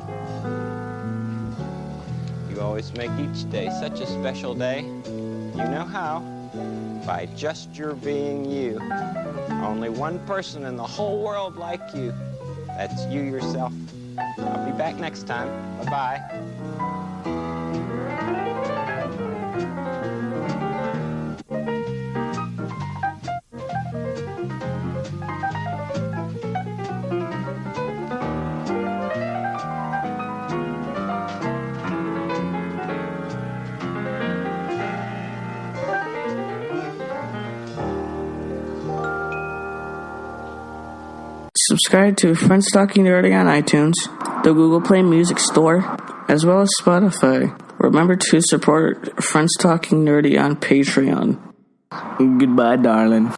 You always make each day such a special day. You know how? By just your being you. Only one person in the whole world like you. That's you yourself. I'll be back next time. Bye-bye. Subscribe to Friends Talking Nerdy on iTunes, the Google Play Music Store, as well as Spotify. Remember to support Friends Talking Nerdy on Patreon. Goodbye, darling.